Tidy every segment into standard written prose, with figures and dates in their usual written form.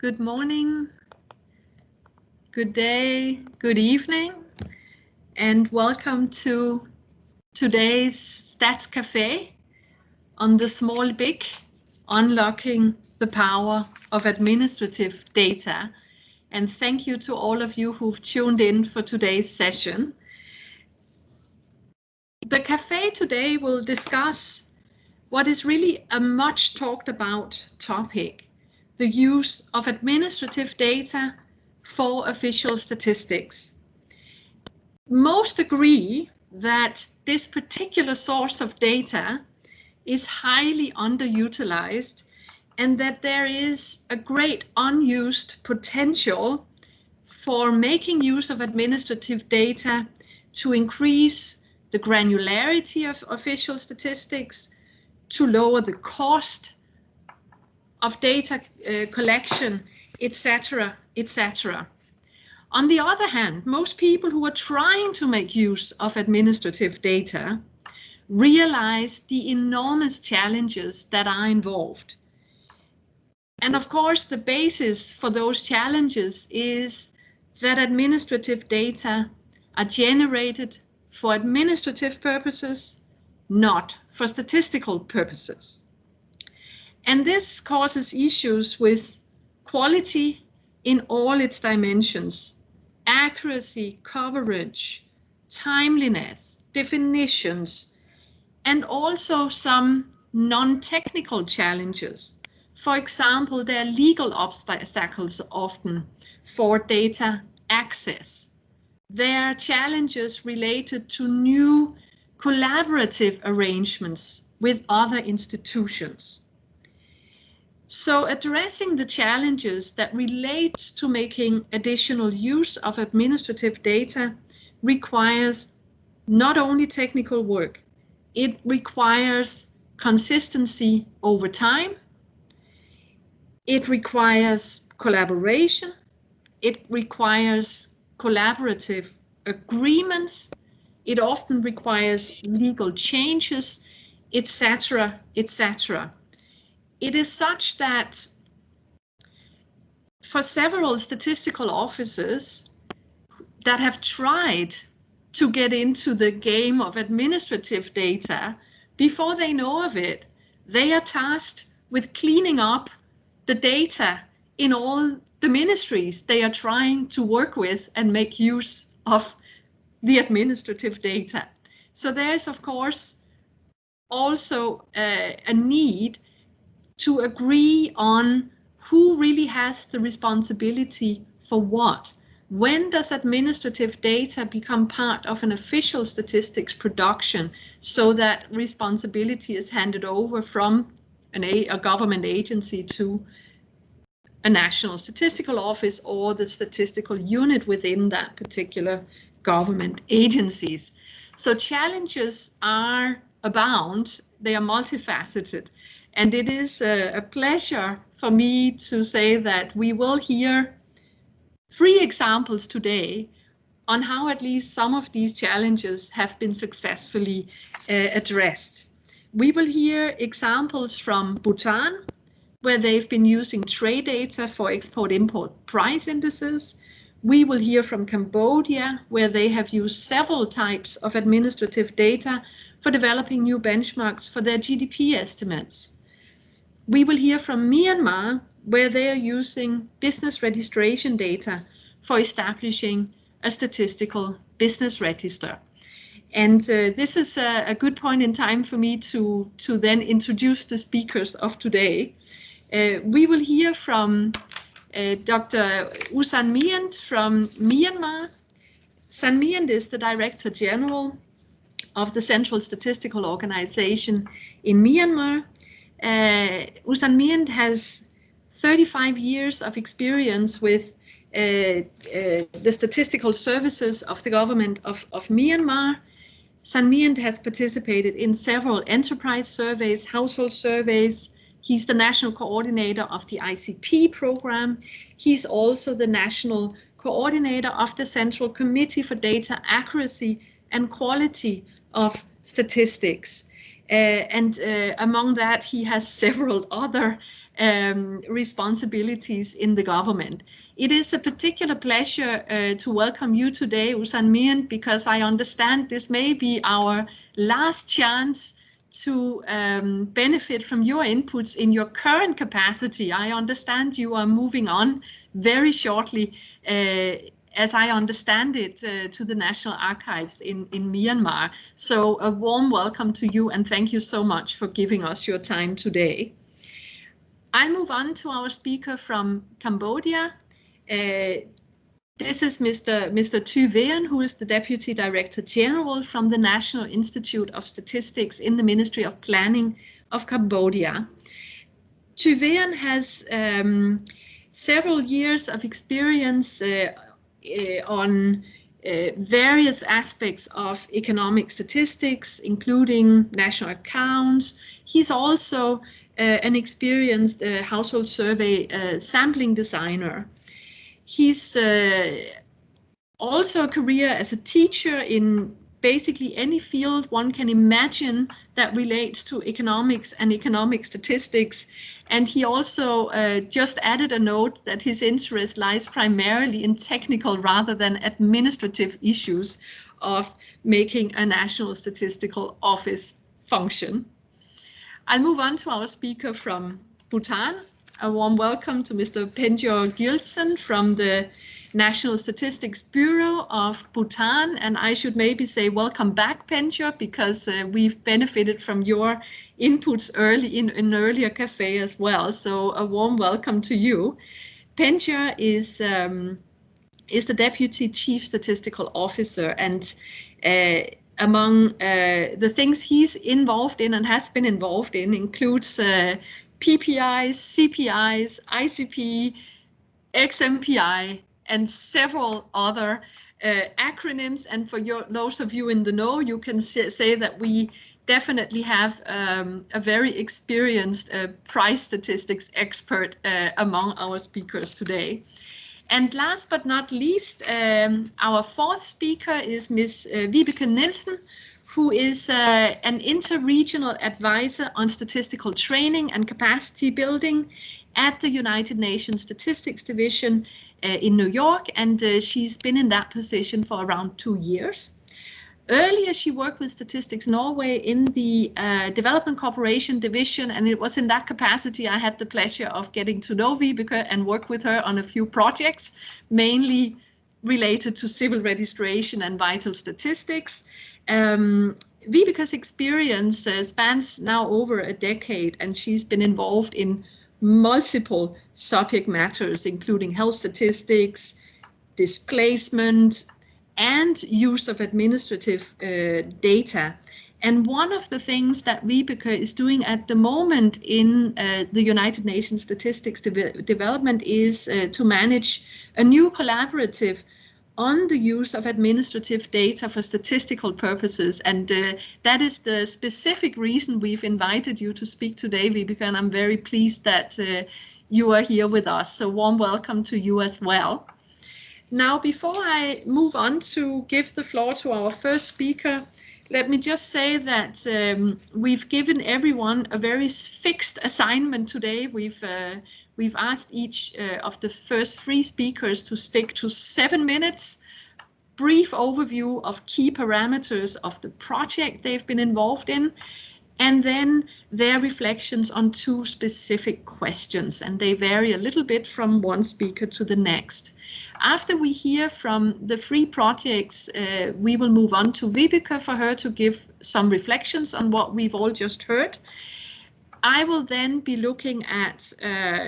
Good morning, good day, good evening, and welcome to today's Stats Café on the small big, unlocking the power of administrative data. And thank you to all of you who've tuned in for today's session. The cafe today will discuss what is really a much talked about topic: the use of administrative data for official statistics. Most agree that this particular source of data is highly underutilized and that there is a great unused potential for making use of administrative data to increase the granularity of official statistics, to lower the cost of data collection, etc., etc. On the other hand, most people who are trying to make use of administrative data realize the enormous challenges that are involved. And of course, the basis for those challenges is that administrative data are generated for administrative purposes, not for statistical purposes. And this causes issues with quality in all its dimensions: accuracy, coverage, timeliness, definitions, and also some non-technical challenges. For example, there are legal obstacles often for data access. There are challenges related to new collaborative arrangements with other institutions. So addressing the challenges that relate to making additional use of administrative data requires not only technical work, it requires consistency over time, it requires collaboration, it requires collaborative agreements, it often requires legal changes, etc., etc. It is such that for several statistical offices that have tried to get into the game of administrative data, before they know of it, they are tasked with cleaning up the data in all the ministries they are trying to work with and make use of the administrative data. So there is, of course, also a need to agree on who really has the responsibility for what. When does administrative data become part of an official statistics production so that responsibility is handed over from a government agency to a national statistical office or the statistical unit within that particular government agencies? So challenges are abound, they are multifaceted. And it is a pleasure for me to say that we will hear 3 examples today on how at least some of these challenges have been successfully addressed. We will hear examples from Bhutan, where they've been using trade data for export-import price indices. We will hear from Cambodia, where they have used several types of administrative data for developing new benchmarks for their GDP estimates. We will hear from Myanmar, where they are using business registration data for establishing a statistical business register. And this is a good point in time for me to then introduce the speakers of today. We will hear from Dr. U San Myint from Myanmar. San Myint is the Director General of the Central Statistical Organization in Myanmar. U San Myint has 35 years of experience with the statistical services of the government of Myanmar. San Myint has participated in several enterprise surveys, household surveys. He's the national coordinator of the ICP program. He's also the national coordinator of the Central Committee for Data Accuracy and Quality of Statistics. And among that, he has several other responsibilities in the government. It is a particular pleasure to welcome you today, Usan Mian, because I understand this may be our last chance to benefit from your inputs in your current capacity. I understand you are moving on very shortly, as I understand it, to the National Archives in Myanmar. So a warm welcome to you, and thank you so much for giving us your time today. I move on to our speaker from Cambodia. This is Mr. Tuvayan, who is the Deputy Director General from the National Institute of Statistics in the Ministry of Planning of Cambodia. Tuvayan has several years of experience on various aspects of economic statistics, including national accounts. He's also an experienced household survey sampling designer. He's also a career as a teacher in basically any field one can imagine that relates to economics and economic statistics. And he also just added a note that his interest lies primarily in technical rather than administrative issues of making a national statistical office function. I'll move on to our speaker from Bhutan. A warm welcome to Mr. Penjor Gilson from the National Statistics Bureau of Bhutan. And I should maybe say welcome back, Penjor, because we've benefited from your inputs early in an earlier cafe as well. So a warm welcome to you. Penjor is the Deputy Chief Statistical Officer, and among the things he's involved in and has been involved in includes PPIs, CPIs, ICP, XMPI, and several other acronyms. And for those of you in the know, you can say that we definitely have a very experienced price statistics expert among our speakers today. And last but not least, our fourth speaker is Ms. Vibeke Nielsen, who is an interregional advisor on statistical training and capacity building at the United Nations Statistics Division in New York, and she's been in that position for around 2 years. Earlier, she worked with Statistics Norway in the Development Cooperation Division, and it was in that capacity I had the pleasure of getting to know Vibeke and work with her on a few projects, mainly related to civil registration and vital statistics. Vibeke's experience spans now over a decade, and she's been involved in multiple subject matters, including health statistics, displacement, and use of administrative data. And one of the things that Vibeke is doing at the moment in the United Nations Statistics Development is to manage a new collaborative on the use of administrative data for statistical purposes. And that is the specific reason we've invited you to speak today, Vibeke, and I'm very pleased that you are here with us. So warm welcome to you as well. Now, before I move on to give the floor to our first speaker, let me just say that we've given everyone a very fixed assignment today. We've asked each of the first 3 speakers to stick to 7 minutes, brief overview of key parameters of the project they've been involved in, and then their reflections on 2 specific questions, and they vary a little bit from one speaker to the next. After we hear from the 3 projects, we will move on to Vibeke for her to give some reflections on what we've all just heard. I will then be looking at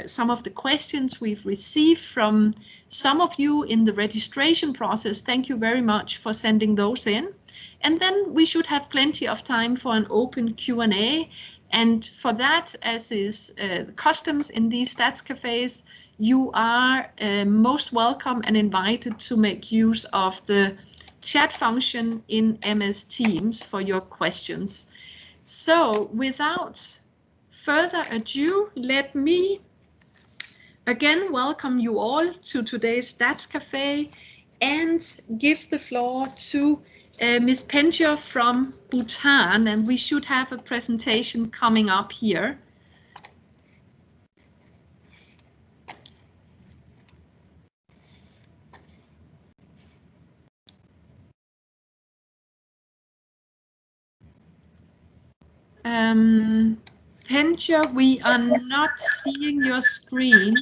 some of the questions we've received from some of you in the registration process. Thank you very much for sending those in. And then we should have plenty of time for an open Q&A. And for that, as is customs in these Stats Cafes, you are most welcome and invited to make use of the chat function in MS Teams for your questions. So without further ado, let me again welcome you all to today's Stats Café and give the floor to Ms. Penjor from Bhutan, and we should have a presentation coming up here. Pencha, we are not seeing your screen.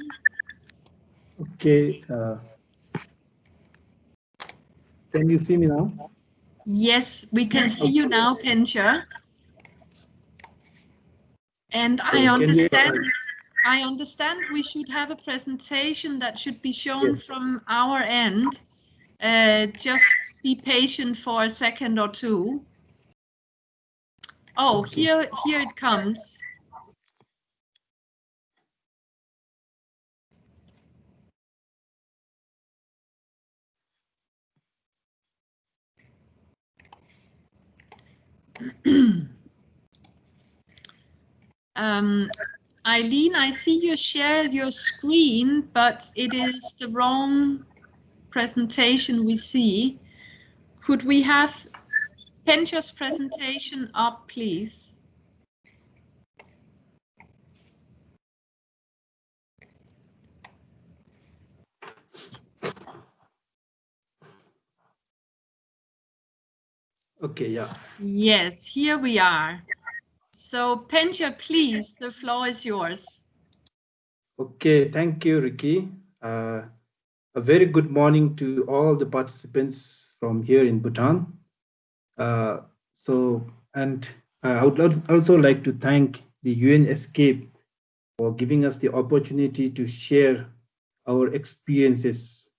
Okay. Can you see me now? Yes, we can see you now, Pencha. And I understand we should have a presentation that should be shown from our end. Just be patient for a second or two. Oh, okay. Here it comes. Eileen, I see you share your screen, but it is the wrong presentation we see. Could we have Pencha's presentation up, please? Okay, yeah. Yes, here we are. So Pencha, please, the floor is yours. Okay, thank you, Ricky. A very good morning to all the participants from here in Bhutan. I would also like to thank the UN ESCAP for giving us the opportunity to share our experiences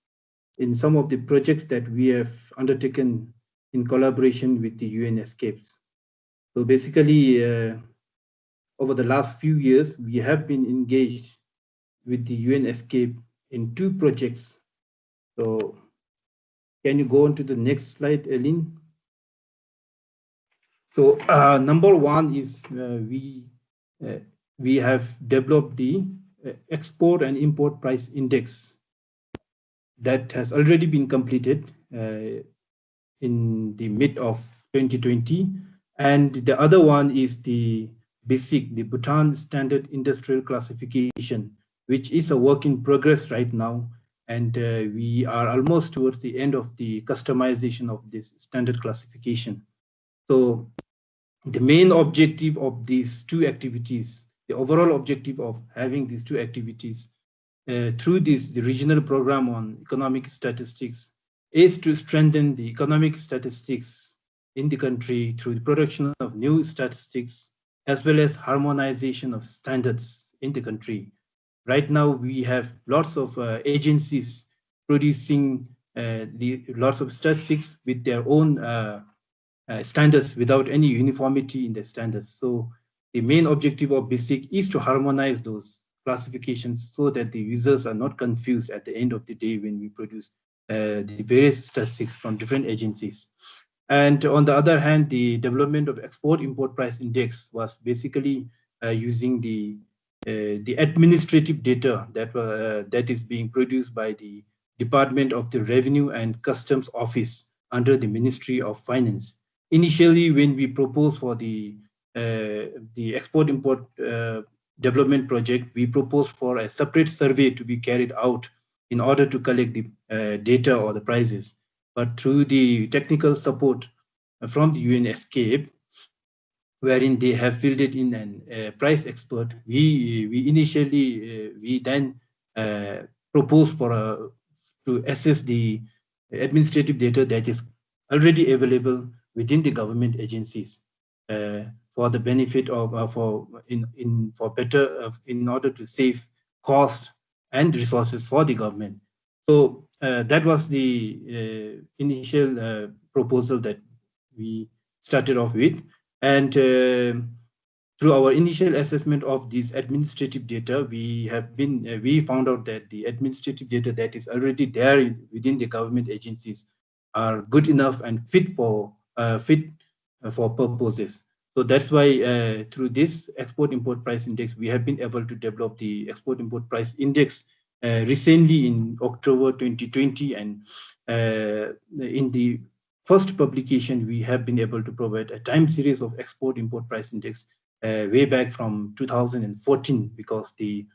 in some of the projects that we have undertaken in collaboration with the UN ESCAPs. So basically, over the last few years, we have been engaged with the UN ESCAP in 2 projects. So can you go on to the next slide, Eileen? So number 1 is we have developed the export and import price index that has already been completed in the mid of 2020. And the other one is the BSIC, the Bhutan Standard Industrial Classification, which is a work in progress right now. And we are almost towards the end of the customization of this standard classification. So the main objective of these 2 activities, the overall objective of having these 2 activities through the regional program on economic statistics is to strengthen the economic statistics in the country through the production of new statistics, as well as harmonization of standards in the country. Right now, we have lots of agencies producing lots of statistics with their own standards without any uniformity in the standards. So the main objective of BSIC is to harmonize those classifications so that the users are not confused at the end of the day when we produce the various statistics from different agencies. And on the other hand, the development of export-import price index was basically using the administrative data that is being produced by the Department of the Revenue and Customs Office under the Ministry of Finance. Initially, when we proposed for the export-import development project, we proposed for a separate survey to be carried out in order to collect the data or the prices. But through the technical support from the UN ESCAP, wherein they have fielded in a price expert, we initially we then proposed to assess the administrative data that is already available within the government agencies for the benefit of in order to save cost and resources for the government. So that was the initial proposal that we started off with. And through our initial assessment of this administrative data, we found out that the administrative data that is already there within the government agencies are good enough and fit for purposes. So that's why through this export-import price index, we have been able to develop the export-import price index recently in October 2020, and in the first publication, we have been able to provide a time series of export-import price index way back from 2014, because the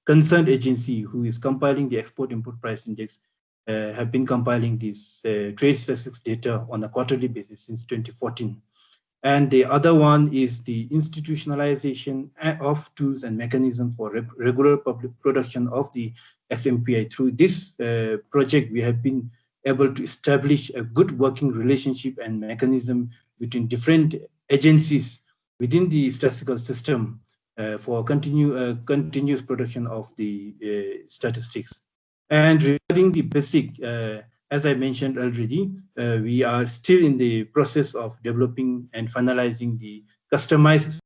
concerned agency who is compiling the export-import price index have been compiling this trade statistics data on a quarterly basis since 2014. And the other one is the institutionalization of tools and mechanisms for regular public production of the XMPI. Through this project, we have been able to establish a good working relationship and mechanism between different agencies within the statistical system for continuous production of the statistics. And regarding the basic, as I mentioned already, we are still in the process of developing and finalizing the customized.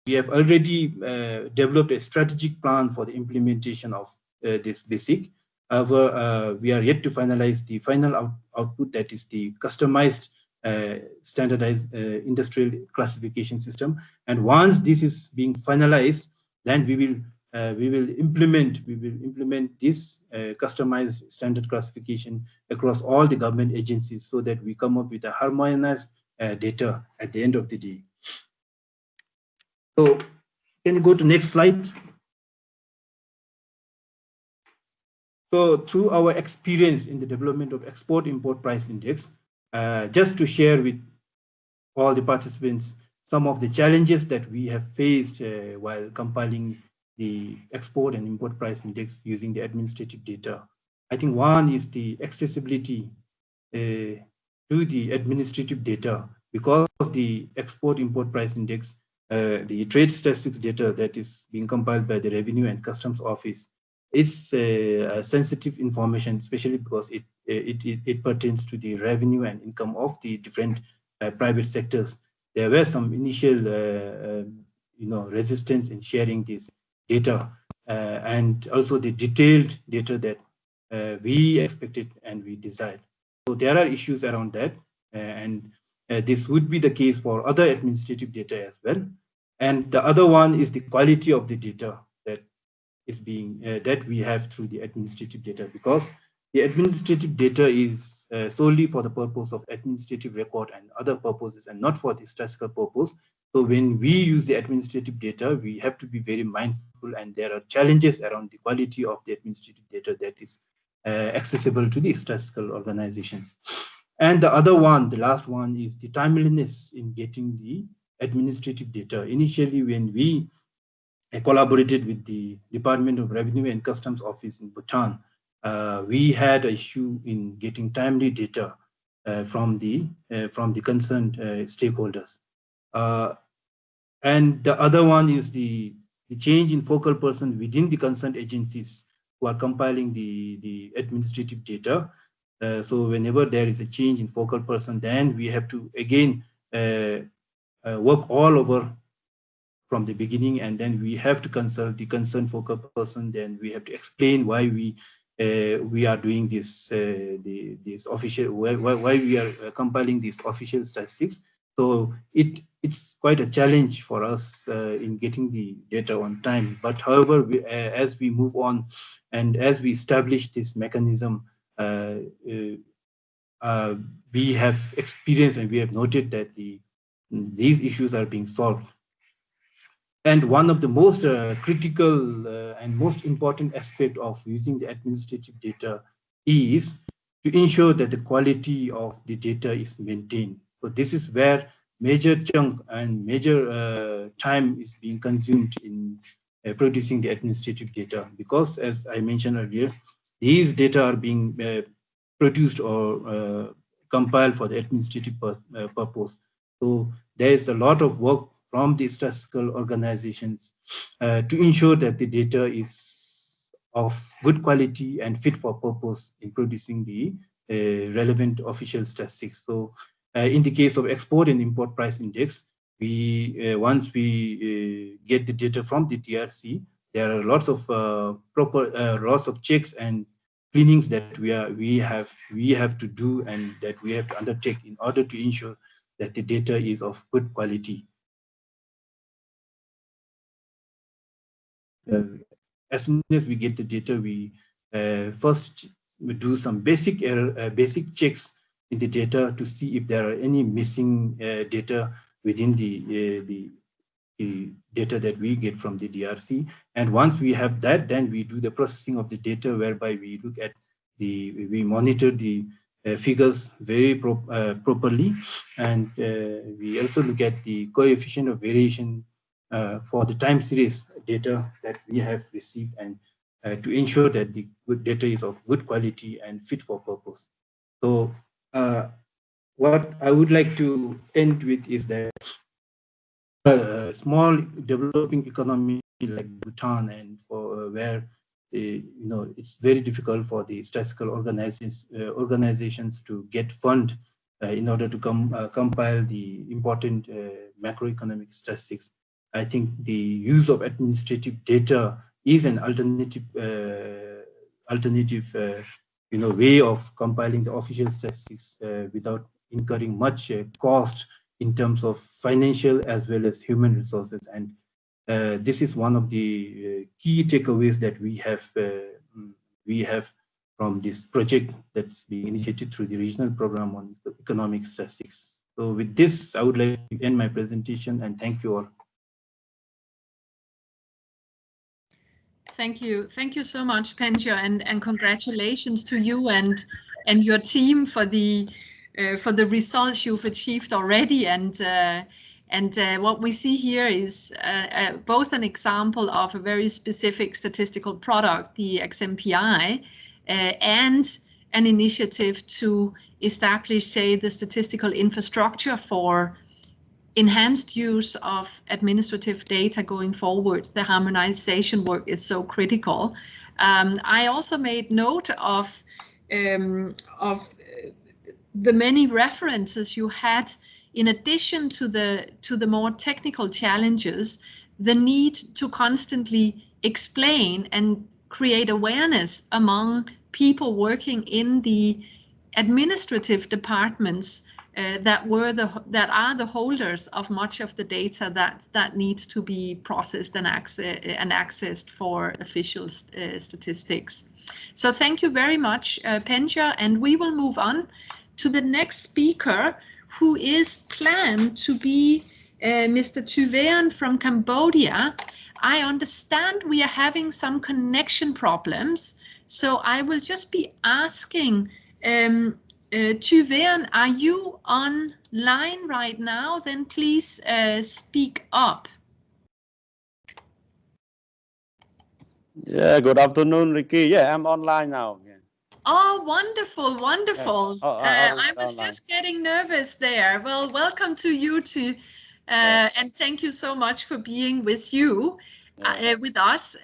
We have already developed a strategic plan for the implementation of this basic. However, we are yet to finalize the final output, that is the customized standardized industrial classification system. And once this is being finalized, then we will implement this customized standard classification across all the government agencies, so that we come up with a harmonized data at the end of the day. So can you go to next slide? So through our experience in the development of export-import price index, just to share with all the participants some of the challenges that we have faced while compiling the export and import price index using the administrative data. I think one is the accessibility to the administrative data, because the export-import price index, the trade statistics data that is being compiled by the Revenue and Customs Office is sensitive information, especially because it pertains to the revenue and income of the different private sectors. There were some initial resistance in sharing this data, and also the detailed data that we expected and we desired. So there are issues around that, and this would be the case for other administrative data as well. And the other one is the quality of the data that is being that we have through the administrative data, because the administrative data is solely for the purpose of administrative record and other purposes, and not for the statistical purpose. So when we use the administrative data, we have to be very mindful, and there are challenges around the quality of the administrative data that is accessible to the statistical organizations. And the other one, the last one, is the timeliness in getting the administrative data. Initially, when we collaborated with the Department of Revenue and Customs Office in Bhutan, we had an issue in getting timely data from the concerned stakeholders. And the other one is the change in focal person within the concerned agencies who are compiling the administrative data. So whenever there is a change in focal person, then we have to again work all over from the beginning, and then we have to consult the concerned focal person. Then we have to explain why we are doing this this official, why we are compiling these official statistics. So it's quite a challenge for us in getting the data on time. But however, as we move on and as we establish this mechanism, we have experienced and we have noted that these issues are being solved. And one of the most critical and most important aspect of using the administrative data is to ensure that the quality of the data is maintained. So this is where major chunk and major time is being consumed in producing the administrative data, because as I mentioned earlier, these data are being produced or compiled for the administrative purpose. So there is a lot of work from the statistical organizations to ensure that the data is of good quality and fit for purpose in producing the relevant official statistics. So in the case of export and import price index, we once we get the data from the DRC, there are lots of lots of checks and cleanings that we have to do and that we have to undertake in order to ensure that the data is of good quality. As soon as we get the data, we first do some basic checks in the data to see if there are any missing data within the data that we get from the DRC. And once we have that, then we do the processing of the data, whereby we look at we monitor the figures very properly, and we also look at the coefficient of variation for the time series data that we have received, and to ensure that the good data is of good quality and fit for purpose. So what I would like to end with is that a small developing economy like Bhutan, and for where it's very difficult for the statistical organizations to get fund in order to compile the important macroeconomic statistics. I think the use of administrative data is an alternative way of compiling the official statistics without incurring much cost in terms of financial as well as human resources. And this is one of the key takeaways that we have from this project that's being initiated through the regional program on economic statistics. So with this, I would like to end my presentation, and thank you all. Thank you so much, Penja, and congratulations to you and your team for the results you've achieved already. And what we see here is both an example of a very specific statistical product, the XMPI, and an initiative to establish, say, the statistical infrastructure for enhanced use of administrative data going forward. The harmonization work is so critical. I also made note of the many references you had. In addition to the more technical challenges, the need to constantly explain and create awareness among people working in the administrative departments that are the holders of much of the data that needs to be processed and accessed for official statistics. So thank you very much, Penja, and we will move on to the next speaker, who is planned to be Mr. Tuvayan from Cambodia. I understand we are having some connection problems, so I will just be asking Tuvayan, are you online right now? Then please speak up. Yeah, good afternoon, Ricky. Yeah, I'm online now. Yeah. Oh, wonderful, wonderful. Yeah. I was just getting nervous there. Well, welcome to you too. And thank you so much for being with us.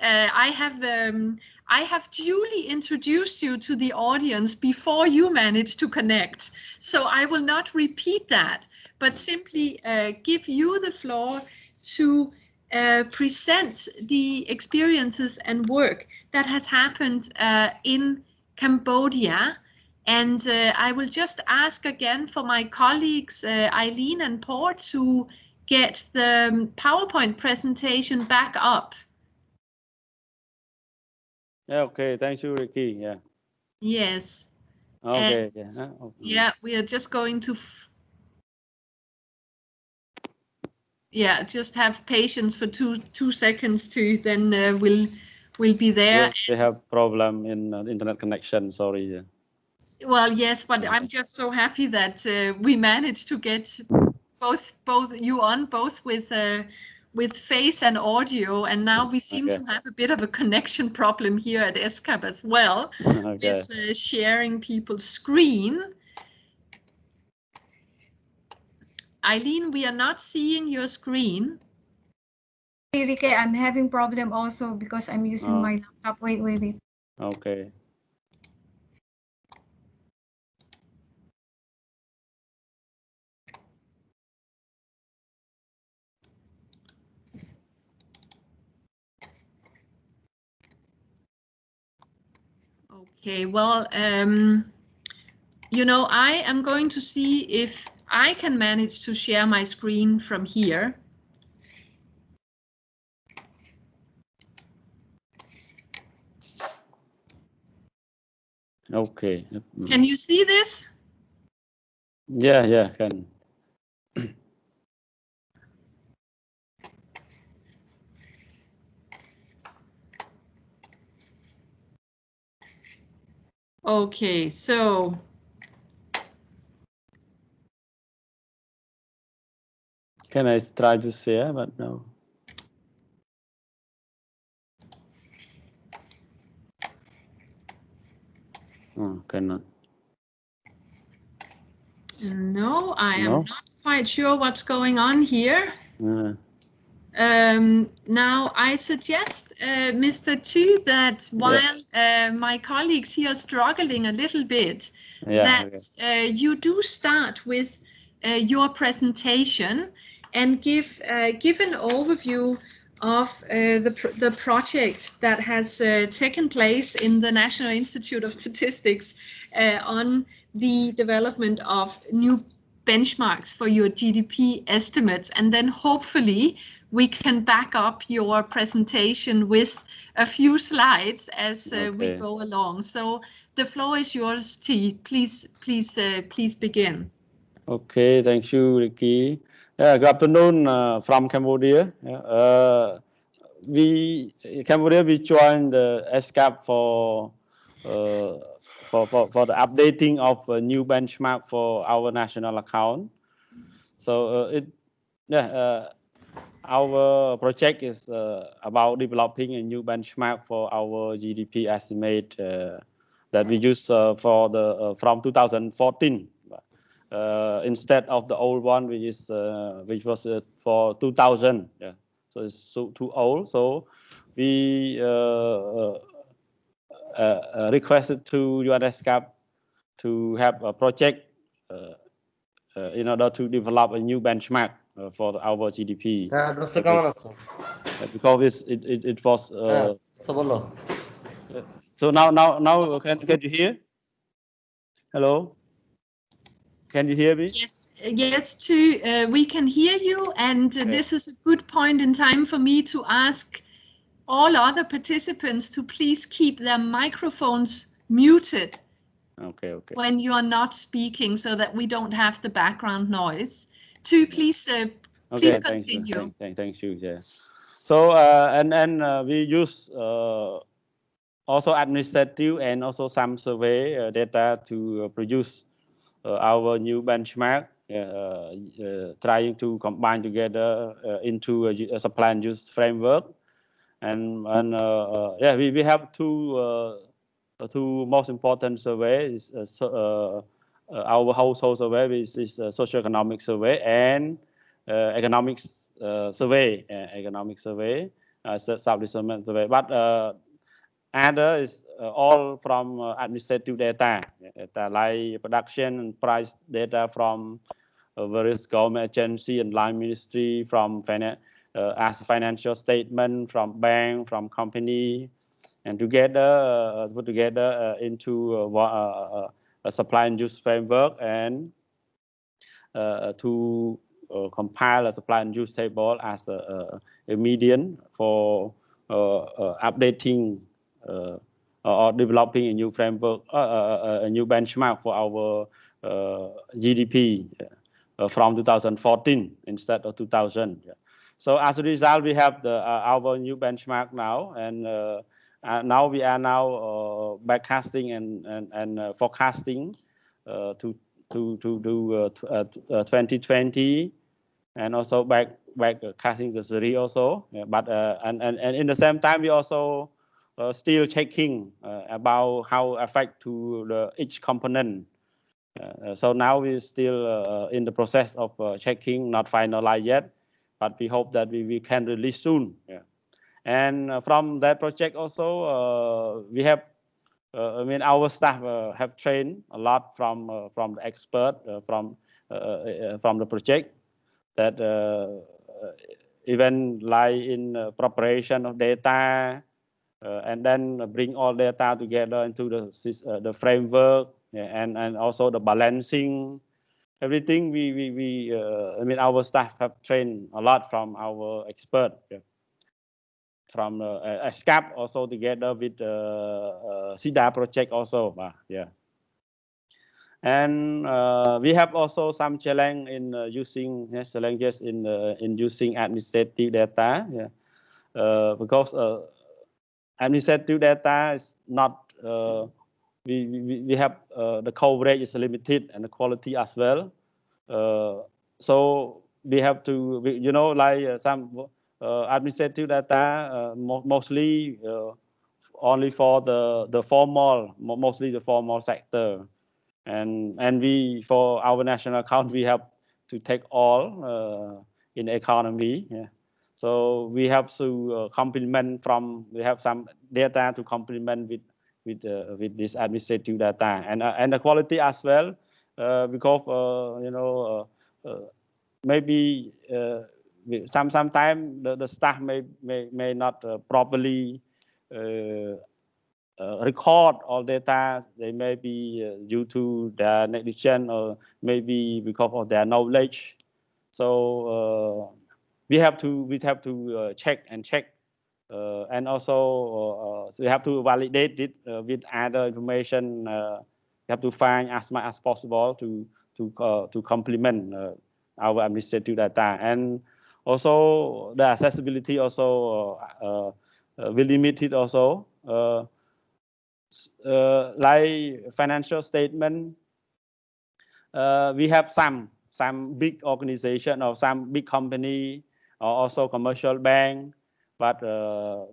I have duly introduced you to the audience before you managed to connect. So I will not repeat that, but simply give you the floor to present the experiences and work that has happened in Cambodia. And I will just ask again for my colleagues, Eileen and Paul, to get the PowerPoint presentation back up. Yeah, okay. Thank you, Ricky. Yeah. Yes. Okay. Yeah, we are just going to just have patience for two seconds to then we'll be there. Yeah, they have problem in internet connection. Sorry. Yeah. Well, yes, but I'm just so happy that we managed to get both you on, both with face and audio, and now we seem to have a bit of a connection problem here at ESCAP as well, with sharing people's screen. Eileen, we are not seeing your screen. Ricky, I'm having problem also because I'm using my laptop. Wait. Okay. Okay, well, I am going to see if I can manage to share my screen from here. Okay. Can you see this? Yeah, can. Okay, so Can I try to share? But no. Oh, cannot. No, I am not quite sure what's going on here. Now, I suggest, Mr. Tu, that while my colleagues here are struggling a little bit, you do start with your presentation and give an overview of the project that has taken place in the National Institute of Statistics on the development of new benchmarks for your GDP estimates, and then hopefully we can back up your presentation with a few slides as we go along. So the floor is yours, T. Please begin. Okay, thank you, Ricky. Good afternoon from Cambodia. Cambodia we joined the ESCAP for the updating of a new benchmark for our national account. So our project is about developing a new benchmark for our GDP estimate that we use for the from 2014 instead of the old one, which was for 2000. So it's too old. So we requested to UNESCAP to have a project in order to develop a new benchmark for our GDP. Because it was. So now can you hear? Hello. Can you hear me? Yes, Tu, we can hear you, and this is a good point in time for me to ask all other participants to please keep their microphones muted when you are not speaking, so that we don't have the background noise. Tu, please continue. Thank you. Yeah. So we use also administrative and also some survey data to produce our new benchmark, trying to combine together into a supply and use framework, and we have two most important surveys: our household survey, which is a socioeconomic survey, and economic survey, sub-development survey. But other is all from administrative data like production and price data from various government agency and line ministry, from as financial statement from bank, from company, and together put together into a supply and use framework, and to compile a supply and use table as a median for updating or developing a new framework, a new benchmark for our GDP from 2014 instead of 2000. So as a result, we have our new benchmark now, and now we are backcasting and forecasting to do 2020, and also backcasting the series also. But and in the same time, we also still checking about how affect to each component. So now we're still in the process of checking, not finalized yet, but we hope that we can release soon. And from that project also, we have, our staff have trained a lot from the expert from the project, that even like in preparation of data, and then bring all data together into the framework, and also the balancing, everything. Our staff have trained a lot from our expert, from ESCAP also together with the SIDA project also. And we have also some challenge in using challenges in using administrative data, because administrative data is not, we have the coverage is limited and the quality as well. So we have to, you know, like some administrative data, mostly only for the formal, mostly the formal sector, and we, for our national account, we have to take all in economy. Yeah. So we have to complement from, we have some data to complement with this administrative data, and the quality as well, because you know, maybe sometimes the staff may not properly record all data. They may be due to their negligence, or maybe because of their knowledge. So we have to check, and also we have to validate it with other information. We have to find as much as possible to complement our administrative data, and also the accessibility also will limit it also. Like financial statement, we have some big organization or some big company, or also commercial bank, but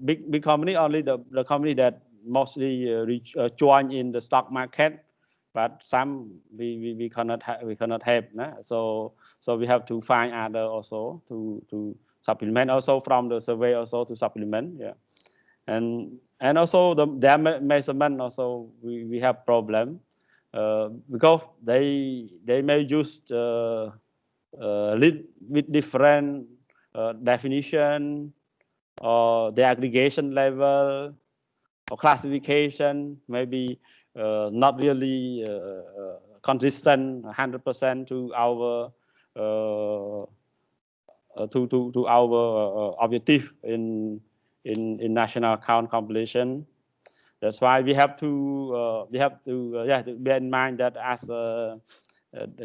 big company, only the company that mostly join in the stock market, but some we cannot have. So we have to find other also to supplement, also from the survey also to supplement. Yeah. And also their measurement also we have problem, because they may use with different definition, or the aggregation level, or classification, maybe not really consistent 100% to our to our objective in national account compilation. That's why we have to bear in mind that, as the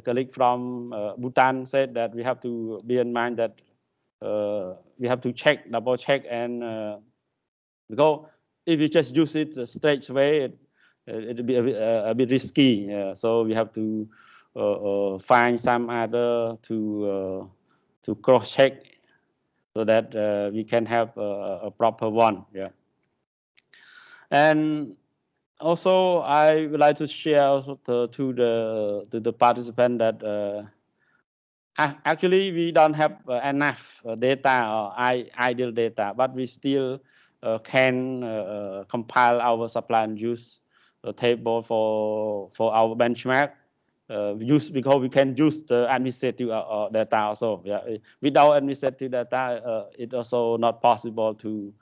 colleague from Bhutan said, that we have to bear in mind that we have to double check, and because if you just use it straight away, it'll be a bit risky. So we have to find some other to cross check, so that we can have a proper one. Yeah. And also, I would like to share also to the participant that actually we don't have enough data or ideal data, but we still can compile our supply and use table for our benchmark. Because we can use the administrative data also. Yeah. Without administrative data, it's also not possible to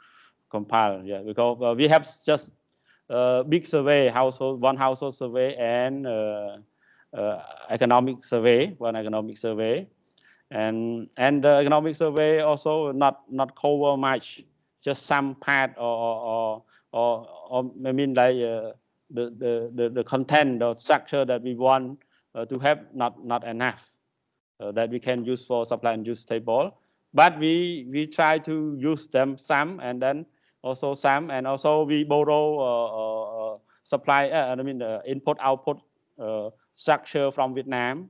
compile. Yeah, because we have just big survey, one household survey, and economic survey, one economic survey, and the economic survey also not cover much, just some part, or I mean, like the content or structure that we want to have, not enough that we can use for supply and use table. But we try to use them some, and then also some, and also we borrow supply, input output structure from Vietnam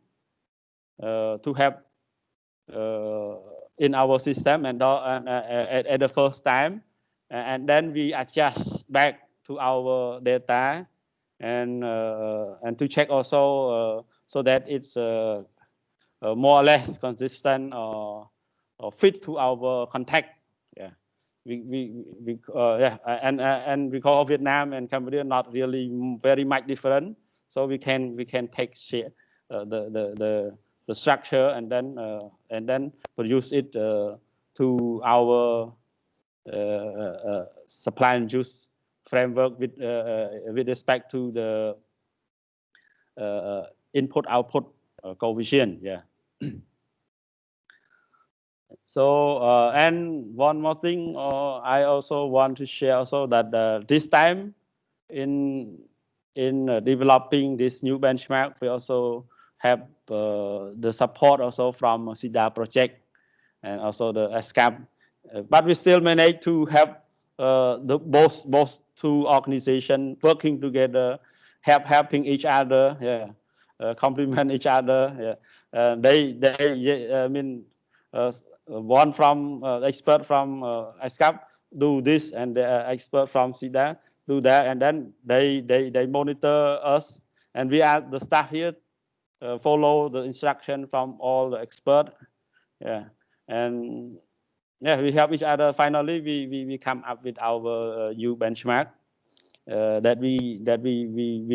to have in our system, and at the first time, and then we adjust back to our data, and to check also so that it's more or less consistent or fit to our context. Yeah. And because Vietnam and Cambodia not really very much different, so we can take the structure, and then produce it to our supply and use framework with respect to the input output coefficient. Yeah. So and one more thing I also want to share also, that this time in developing this new benchmark, we also have the support also from SIDA project, and also the ESCAP, but we still manage to have both two organizations working together, helping each other. Yeah. Complement each other. Yeah. one from expert from ESCAP do this, and the expert from SIDA do that, and then they monitor us, and we are the staff here follow the instruction from all the expert. Yeah, and yeah, we help each other. Finally, we come up with our U benchmark that we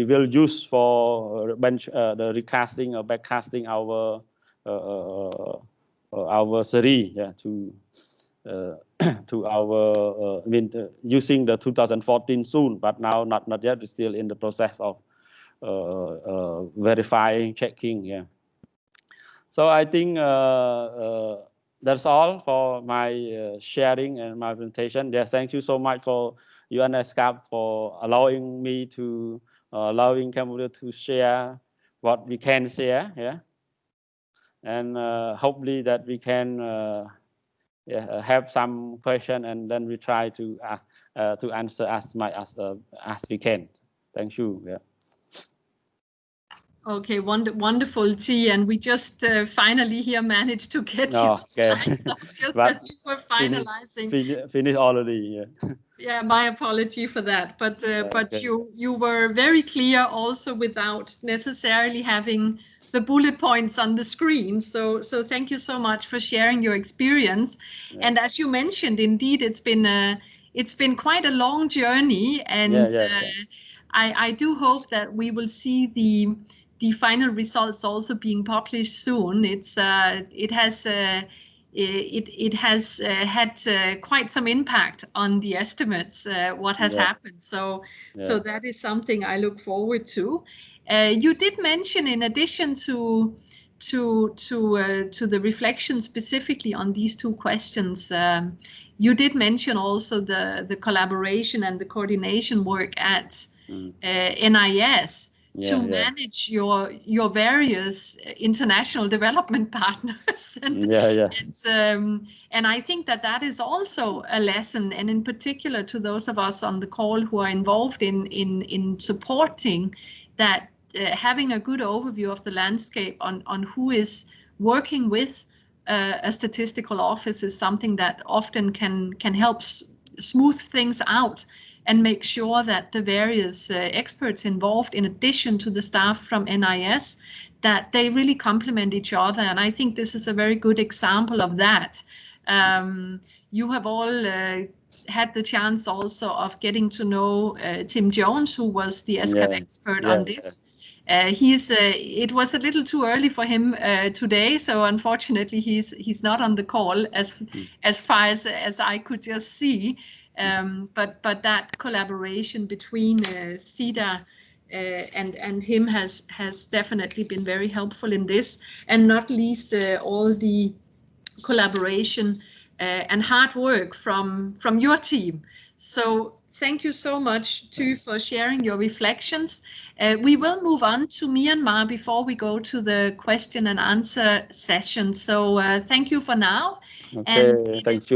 will use for the recasting or backcasting our series, yeah, to to our using the 2014 soon, but now not yet. We're still in the process of verifying, checking. Yeah. So I think that's all for my sharing and my presentation. Yes, thank you so much for ESCAP for allowing me to allowing Cambodia to share what we can share. Yeah, and hopefully that we can have some question, and then we try to answer as much as we can. Thank you. Yeah. Okay, wonderful, T. And we just finally here managed to get your slides up just as you were finalizing. Finish already. Yeah. Yeah, my apology for that. But you were very clear also without necessarily having the bullet points on the screen. So thank you so much for sharing your experience. Yeah. And as you mentioned, indeed, it's been quite a long journey, and I do hope that we will see the final results also being published soon. It has had quite some impact on the estimates, what has happened. So that is something I look forward to. You did mention, in addition to the reflection specifically on these two questions, you did mention also the collaboration and the coordination work at NIS. To manage your various international development partners, and I think that is also a lesson, and in particular to those of us on the call who are involved in supporting that, having a good overview of the landscape on who is working with a statistical office is something that often can help smooth things out and make sure that the various experts involved, in addition to the staff from NIS, that they really complement each other. And I think this is a very good example of that. You have all had the chance also of getting to know Tim Jones, who was the ESCAP expert on this. It was a little too early for him today, so unfortunately he's not on the call as far as I could just see. But that collaboration between SIDA and him has definitely been very helpful in this, and not least all the collaboration and hard work from your team. So thank you so much too for sharing your reflections. We will move on to Myanmar before we go to the question and answer session. So thank you for now. Okay, thank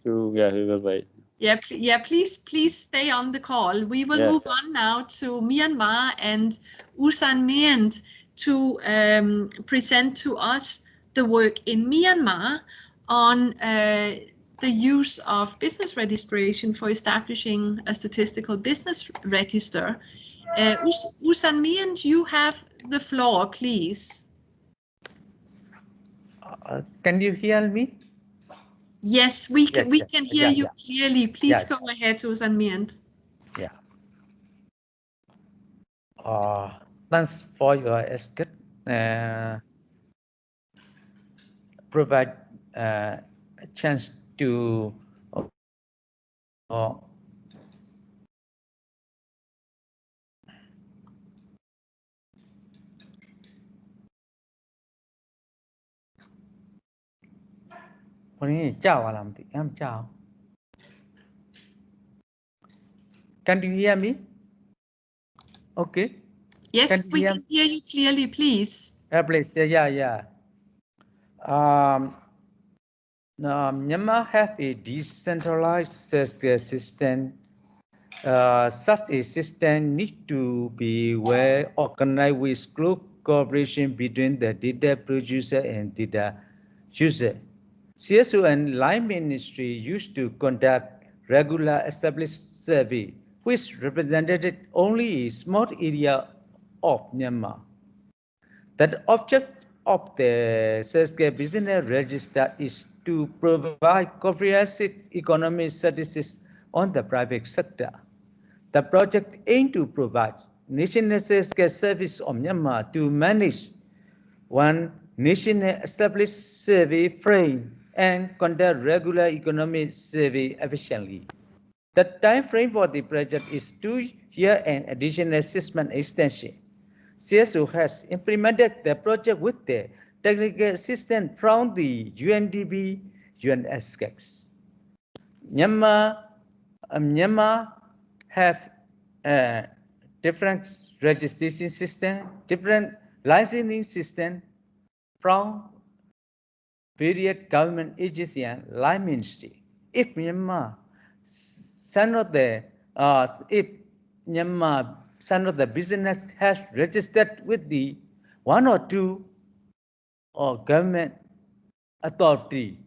you. Yeah, we will wait. Yeah, please stay on the call. We will move on now to Myanmar and U San Myint to present to us the work in Myanmar on the use of business registration for establishing a statistical business register. U San Myint, you have the floor, please. Can you hear me? Yes, we can hear you clearly. Please go ahead, U San Myint. Yeah. Thanks for your escape. Provide a chance to Can you hear me? Okay. Yes, we can hear you clearly, please. Please, Myanmar have a decentralized system. Such a system needs to be well organized with close cooperation between the data producer and data user. CSO and Line Ministry used to conduct regular established survey, which represented only a small area of Myanmar. The object of the Stats Business Register is to provide comprehensive economic statistics on the private sector. The project aimed to provide national stats service of Myanmar to manage one national established survey frame and conduct regular economic survey efficiently. The time frame for the project is 2 years and additional 6 month extension. CSO has implemented the project with the technical assistance from the UNDP, ESCAP. Myanmar have different registration system, different licensing system from various government agencies and line ministry. If Myanmar some of the business has registered with the 1 or 2 government authority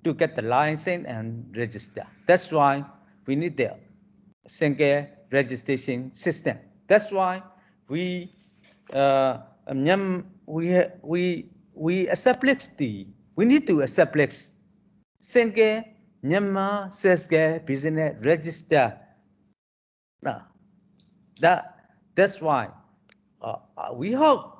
to get the license and register. That's why we need the single registration system. That's why we need to establish single Myanmar sales business register. That's why we hope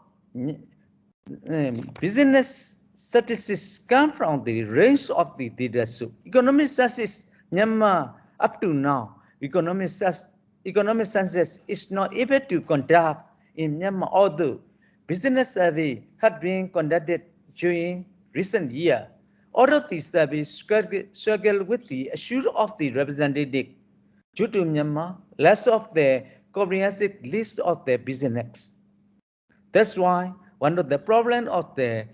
business statistics come from the range of the data. Economic census Myanmar up to now, economic census is not able to conduct in Myanmar, although business survey had been conducted during recent year. All of these surveys struggle with the issue of the representative due to Myanmar less of the comprehensive list of the business. That's why one of the problems of the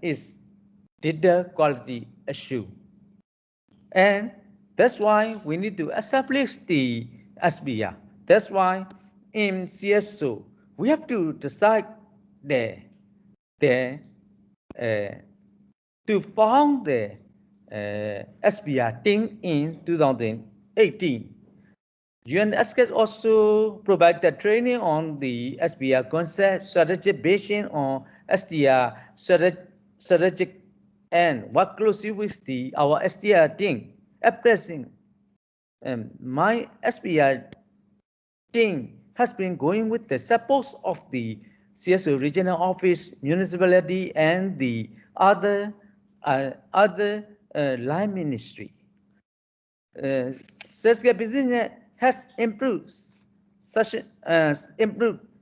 is data quality issue, and that's why we need to establish the SBR. That's why in CSO we have to decide to found the SBR team in 2018. UNSCAP also provided training on the SBR concept, strategy based on SDR strategic, and work closely with our SDR team. At present, my SBR team has been going with the support of the CSO regional office, municipality, and the other line ministry. Stats business has improved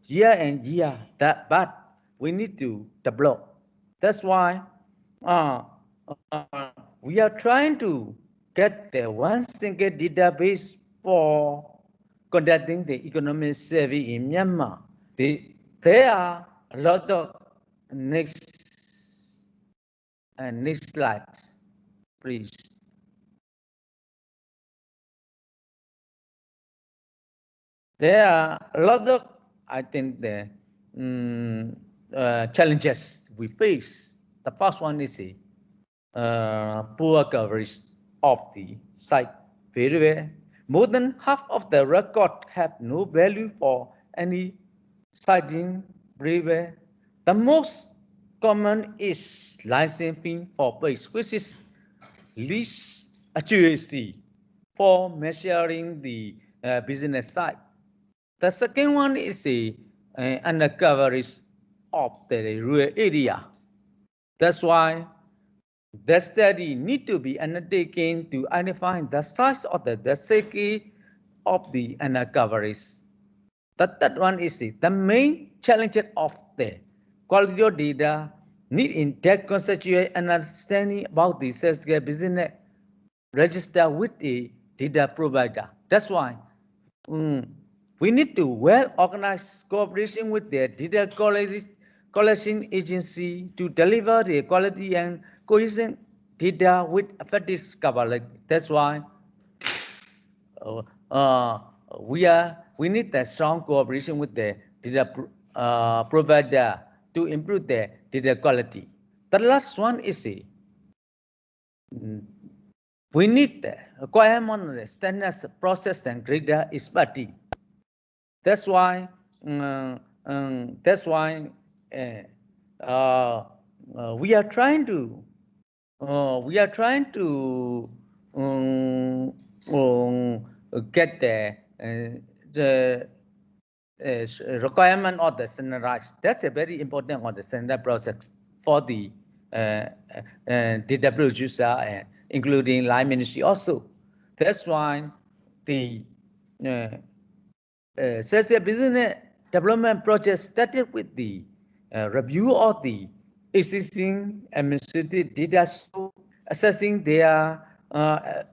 year and year, but we need to develop. That's why we are trying to get the one single database for conducting the economic survey in Myanmar. There are a lot of next slide, please. There are a lot of, I think, the challenges we face. The first one is poor coverage of the site. Very well. More than half of the record have no value for any siting. Very well. The most common is licensing for place, which is least accuracy for measuring the business site. The second one is the undercoverage of the rural area. That's why the study need to be undertaken to identify the size of the security of the undercoverage. The third one is the main challenge of the quality of data need in-depth conceptual understanding about the sales business register with the data provider. That's why we need to well-organized cooperation with the data collection agency to deliver the quality and cohesion data with effective coverage. That's why we need the strong cooperation with the data provider to improve the data quality. The last one is we need the requirement of the standards process and data expertise. That's why we are trying to get the requirement of the standardized. That's a very important on the standard process for the DW user, including line ministry also. That's why the social business development project started with the review of the existing administrative data, assessing their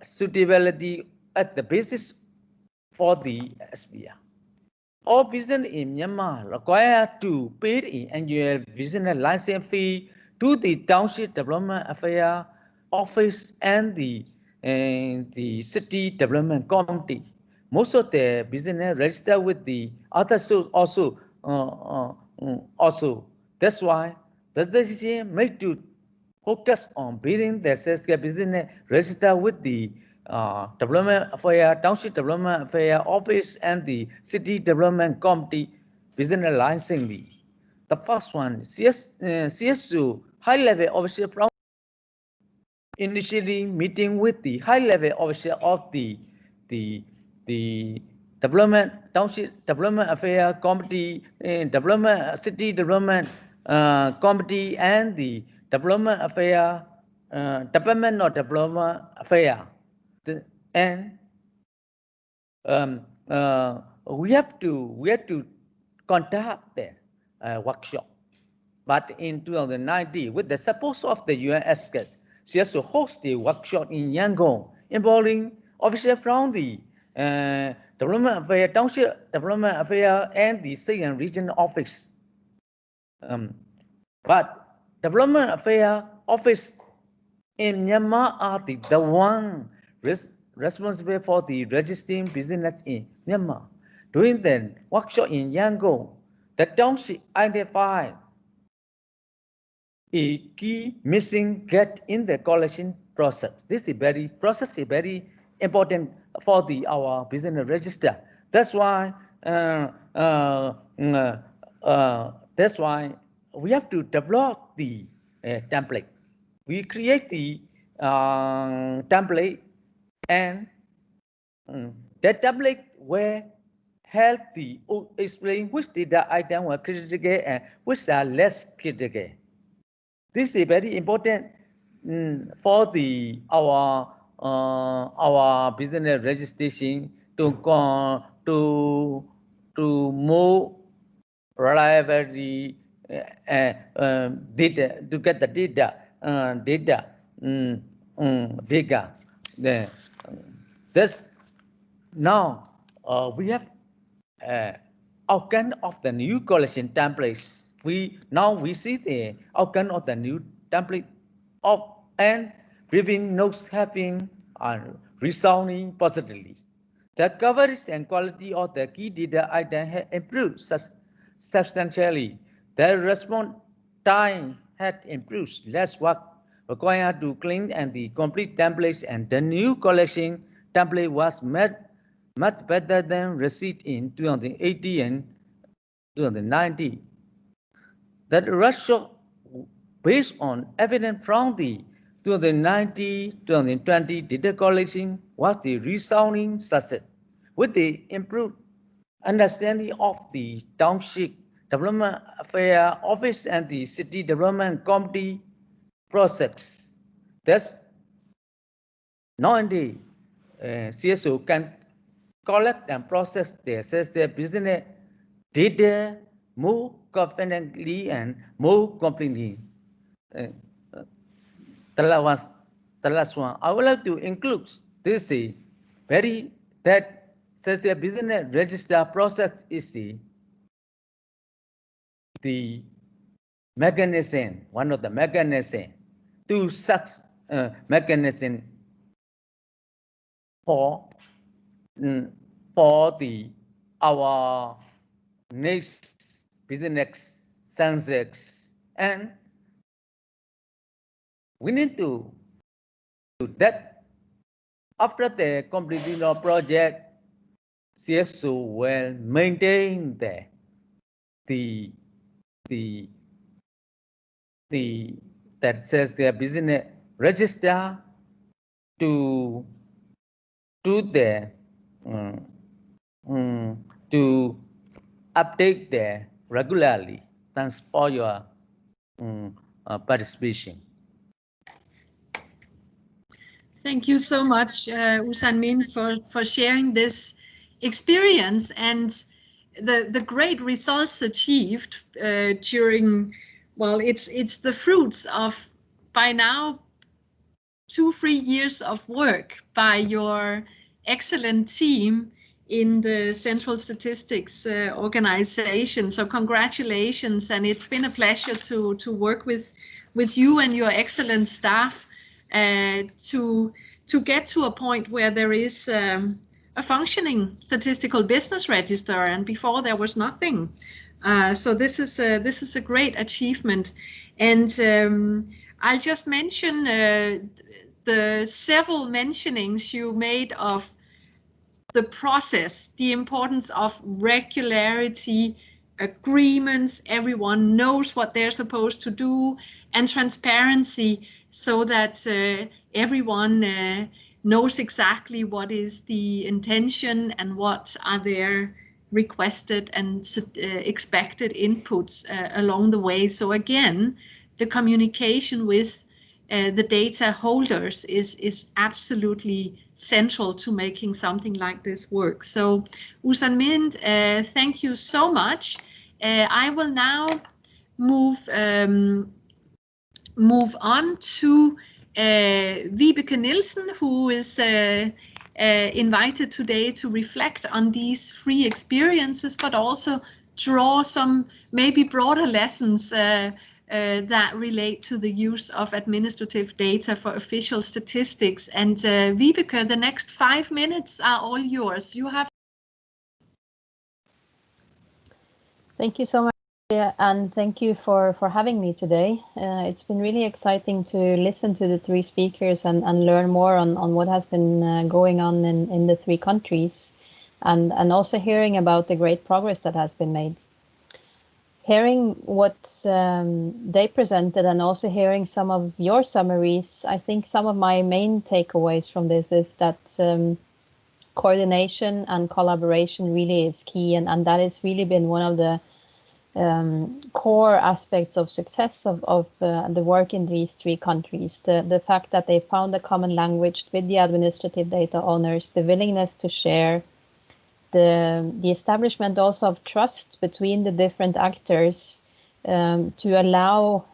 suitability at the basis for the SBR. All business in Myanmar require to pay an annual business license fee to the Township Development Affairs Office and the City Development Committee. Most of the business register with the other source also. That's why the decision made to focus on building the SSK business register with the Development Affairs, Township Development Affairs Office and the City Development Committee business licensing. The first one, CSU high-level officer from initially meeting with the high-level officer of the Development Township Development Affairs Committee, City Development Committee, and the Development Affairs Department of Development Affairs. And we have to conduct the workshop. But in 2019, with the support of the UN ESCAP, she also hosted a workshop in Yangon involving officials from the Development Affairs, Township Development Affairs, and the State and Regional Office. But Development Affairs Office in Myanmar are the one responsible for the registering business in Myanmar. During the workshop in Yangon, the township identified a key missing gap in the collection process. This is very important for our business register. That's why we have to develop the template. We create the template, and that template will help the explain which data items were critical and which are less critical. This is very important for our business registration to more reliability data, to get the data. This now we have outcome of the new collection templates. We see the outcome of the new template and briefing notes having resounding positively. The coverage and quality of the key data item have improved substantially. The response time had improved. Less work required to clean and the complete templates, and the new collection template was much better than received in 2018 and 2019. The result, based on evidence from the 2019-2020 data collection, was the resounding success. With the improved understanding of the Township Development Affairs Office and the City Development Committee process, that's nowadays CSO can collect and process their business data more confidently and more completely. The last one, I would like to include this that says the business register process is the mechanism, one of the mechanisms to such mechanism for our next business census, and we need to that after the completing the project, CSO will maintain that says their business register to the to update there regularly. Thanks for your participation. Thank you so much, Usan Min, for sharing this experience and the great results achieved during, well, it's the fruits of, by now, 2-3 years of work by your excellent team in the Central Statistics organization. So congratulations, and it's been a pleasure to work with you and your excellent staff to get to a point where there is a functioning statistical business register, and before there was nothing. So this is a great achievement, and I'll just mention the several mentionings you made of the process, the importance of regularity, agreements, everyone knows what they're supposed to do, and transparency, so that everyone knows exactly what is the intention and what are their requested and expected inputs along the way. So again, the communication with the data holders is absolutely central to making something like this work. So Usan Min, thank you so much. I will now move on to Vibeke Nielsen, who is invited today to reflect on these 3 experiences, but also draw some maybe broader lessons that relate to the use of administrative data for official statistics. And Vibeke, the next 5 minutes are all yours. You have. Thank you so much, and thank you for having me today. It's been really exciting to listen to the 3 speakers and learn more on what has been going on in the 3 countries, and also hearing about the great progress that has been made. Hearing what they presented and also hearing some of your summaries, I think some of my main takeaways from this is that coordination and collaboration really is key, and that has really been one of the core aspects of success of the work in these 3 countries. The fact that they found a common language with the administrative data owners, the willingness to share, the establishment also of trust between the different actors to allow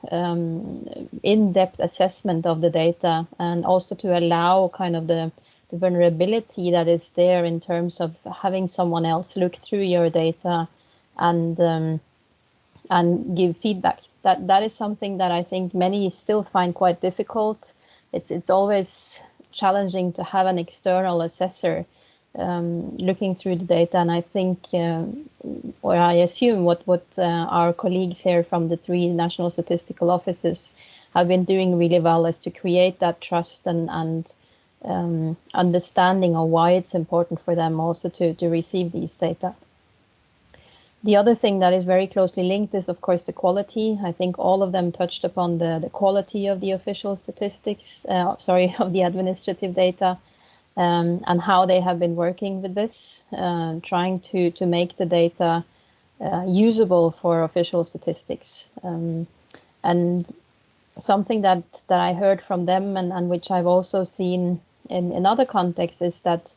in-depth assessment of the data, and also to allow kind of the vulnerability that is there in terms of having someone else look through your data and give feedback. That is something that I think many still find quite difficult. It's always challenging to have an external assessor looking through the data, and I think, or I assume what our colleagues here from the 3 national statistical offices have been doing really well is to create that trust and understanding of why it's important for them also to receive these data. The other thing that is very closely linked is, of course, the quality. I think all of them touched upon the quality of the official statistics, of the administrative data, and how they have been working with this, trying to make the data usable for official statistics. And something that I heard from them and which I've also seen in other contexts is that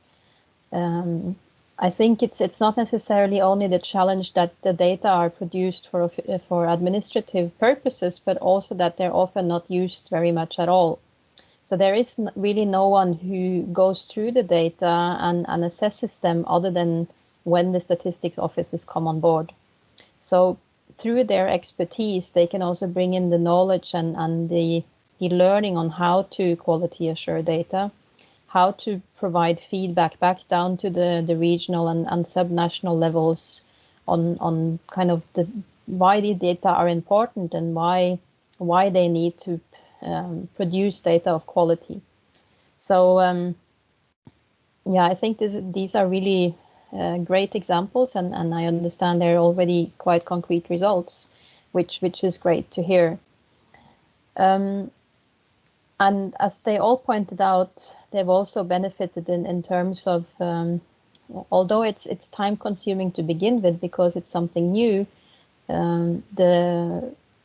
I think it's not necessarily only the challenge that the data are produced for administrative purposes, but also that they're often not used very much at all. So there is really no one who goes through the data and assesses them other than when the statistics offices come on board. So through their expertise, they can also bring in the knowledge and the learning on how to quality assure data, how to provide feedback back down to the regional and subnational levels on kind of why the data are important and why they need to produce data of quality. So yeah, I think these are really great examples, and I understand they're already quite concrete results, which is great to hear. And as they all pointed out, they've also benefited in terms of, although it's time consuming to begin with because it's something new,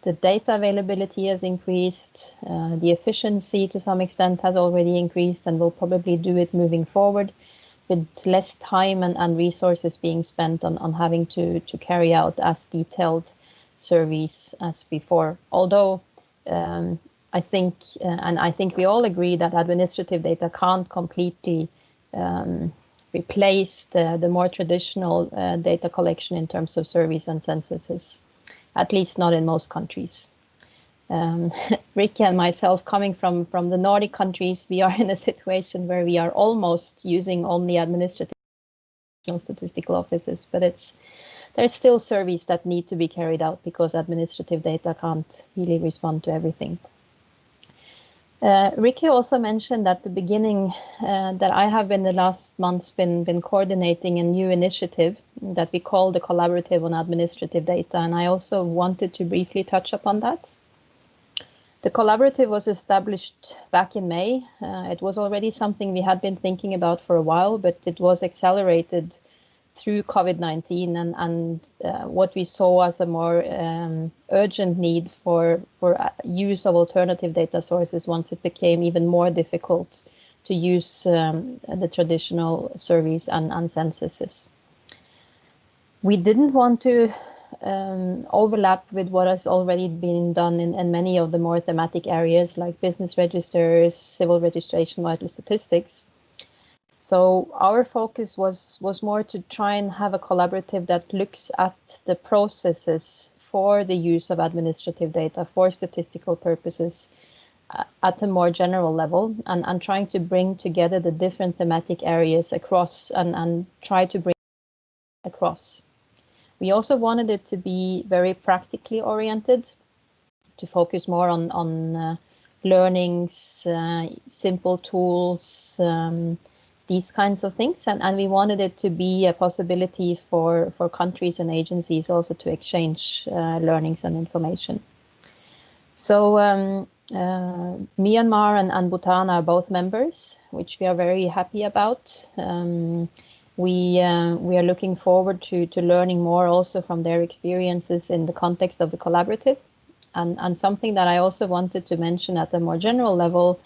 the data availability has increased, the efficiency to some extent has already increased and will probably do it moving forward, with less time and resources being spent on having to carry out as detailed surveys as before. Although I think, and I think we all agree that administrative data can't completely replace the more traditional data collection in terms of surveys and censuses, at least not in most countries. Ricky and myself, coming from the Nordic countries, we are in a situation where we are almost using only administrative statistical offices, but there's still surveys that need to be carried out because administrative data can't really respond to everything. Ricky also mentioned at the beginning that I have in the last months been coordinating a new initiative that we call the Collaborative on Administrative Data, and I also wanted to briefly touch upon that. The collaborative was established back in May. It was already something we had been thinking about for a while, but it was accelerated through COVID-19 and what we saw as a more urgent need for use of alternative data sources once it became even more difficult to use the traditional surveys and censuses. We didn't want to overlap with what has already been done in many of the more thematic areas like business registers, civil registration, vital statistics. So our focus was more to try and have a collaborative that looks at the processes for the use of administrative data for statistical purposes at a more general level, and trying to bring together the different thematic areas across and try to bring across. We also wanted it to be very practically oriented, to focus more on learnings, simple tools, these kinds of things. And we wanted it to be a possibility for countries and agencies also to exchange learnings and information. So Myanmar and Bhutan are both members, which we are very happy about. We are looking forward to learning more also from their experiences in the context of the collaborative. And something that I also wanted to mention at a more general level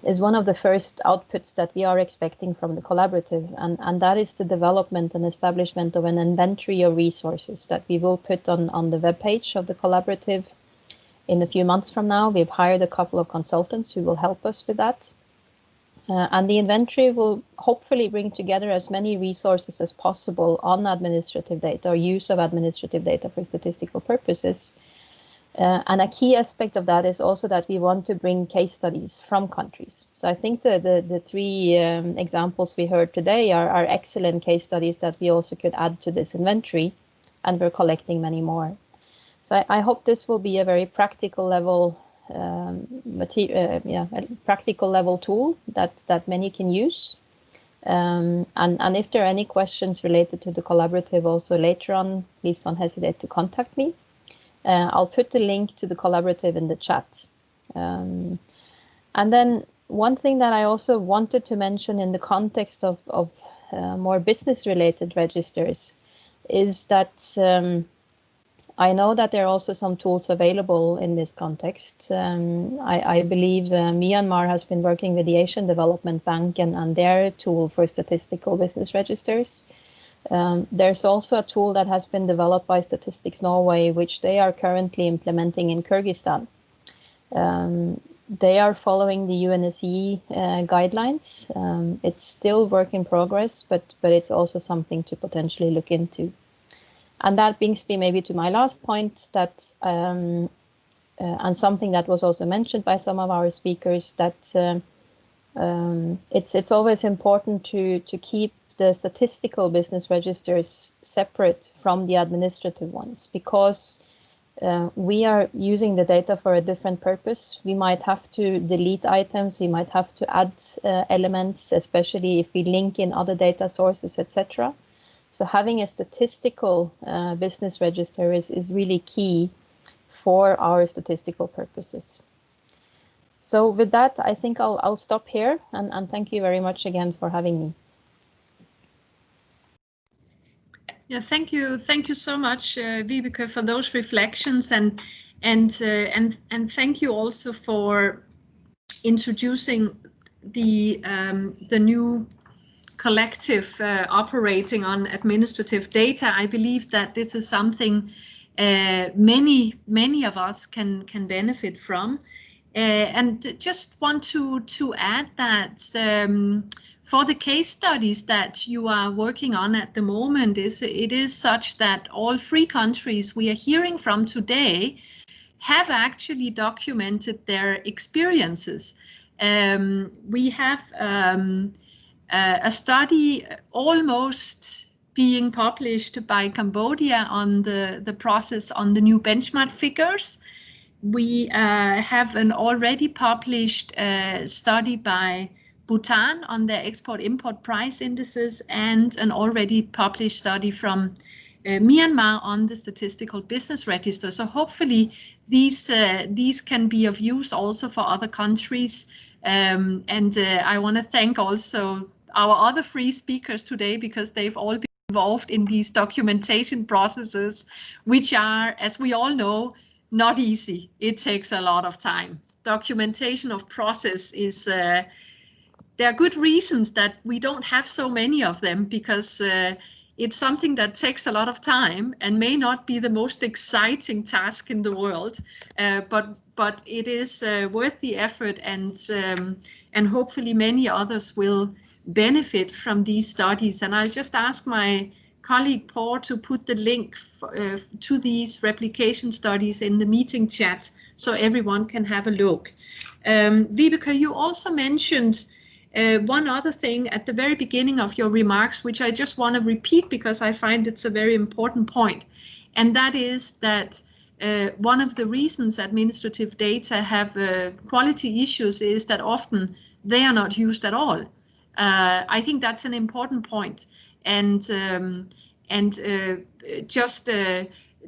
is one of the first outputs that we are expecting from the collaborative, and that is the development and establishment of an inventory of resources that we will put on the webpage of the collaborative in a few months from now. We've hired a couple of consultants who will help us with that. And the inventory will hopefully bring together as many resources as possible on administrative data or use of administrative data for statistical purposes. And a key aspect of that is also that we want to bring case studies from countries. So I think the three examples we heard today are excellent case studies that we also could add to this inventory, and we're collecting many more. So I hope this will be a very practical level practical level tool that many can use. And if there are any questions related to the collaborative also later on, please don't hesitate to contact me. I'll put the link to the collaborative in the chat. And then one thing that I also wanted to mention in the context of more business-related registers is that I know that there are also some tools available in this context. I believe Myanmar has been working with the Asian Development Bank and their tool for statistical business registers. There's also a tool that has been developed by Statistics Norway, which they are currently implementing in Kyrgyzstan. They are following the UNSC guidelines. It's still work in progress, but it's also something to potentially look into. And that brings me maybe to my last point, that and something that was also mentioned by some of our speakers, that it's always important to keep the statistical business registers separate from the administrative ones, because we are using the data for a different purpose. We might have to delete items, we might have to add elements, especially if we link in other data sources, etc. So having a statistical business register is really key for our statistical purposes. So with that, I think I'll stop here, and thank you very much again for having me. Yeah, thank you so much, Vibeke, for those reflections, and thank you also for introducing the new collective operating on administrative data. I believe that this is something many of us can benefit from, and just want to add that. For the case studies that you are working on at the moment, it is such that all 3 countries we are hearing from today have actually documented their experiences. We have a study almost being published by Cambodia on the process on the new benchmark figures. We have an already published study by Bhutan on their export-import price indices, and an already published study from Myanmar on the statistical business register. So hopefully these can be of use also for other countries. I want to thank also our other 3 speakers today, because they've all been involved in these documentation processes, which are, as we all know, not easy. It takes a lot of time. Documentation of process is there are good reasons that we don't have so many of them, because it's something that takes a lot of time and may not be the most exciting task in the world, but it is worth the effort, and hopefully many others will benefit from these studies. And I'll just ask my colleague Paul to put the link to these replication studies in the meeting chat so everyone can have a look. Vibeke, you also mentioned one other thing at the very beginning of your remarks, which I just want to repeat because I find it's a very important point. And that is that one of the reasons administrative data have quality issues is that often they are not used at all. I think that's an important point. And just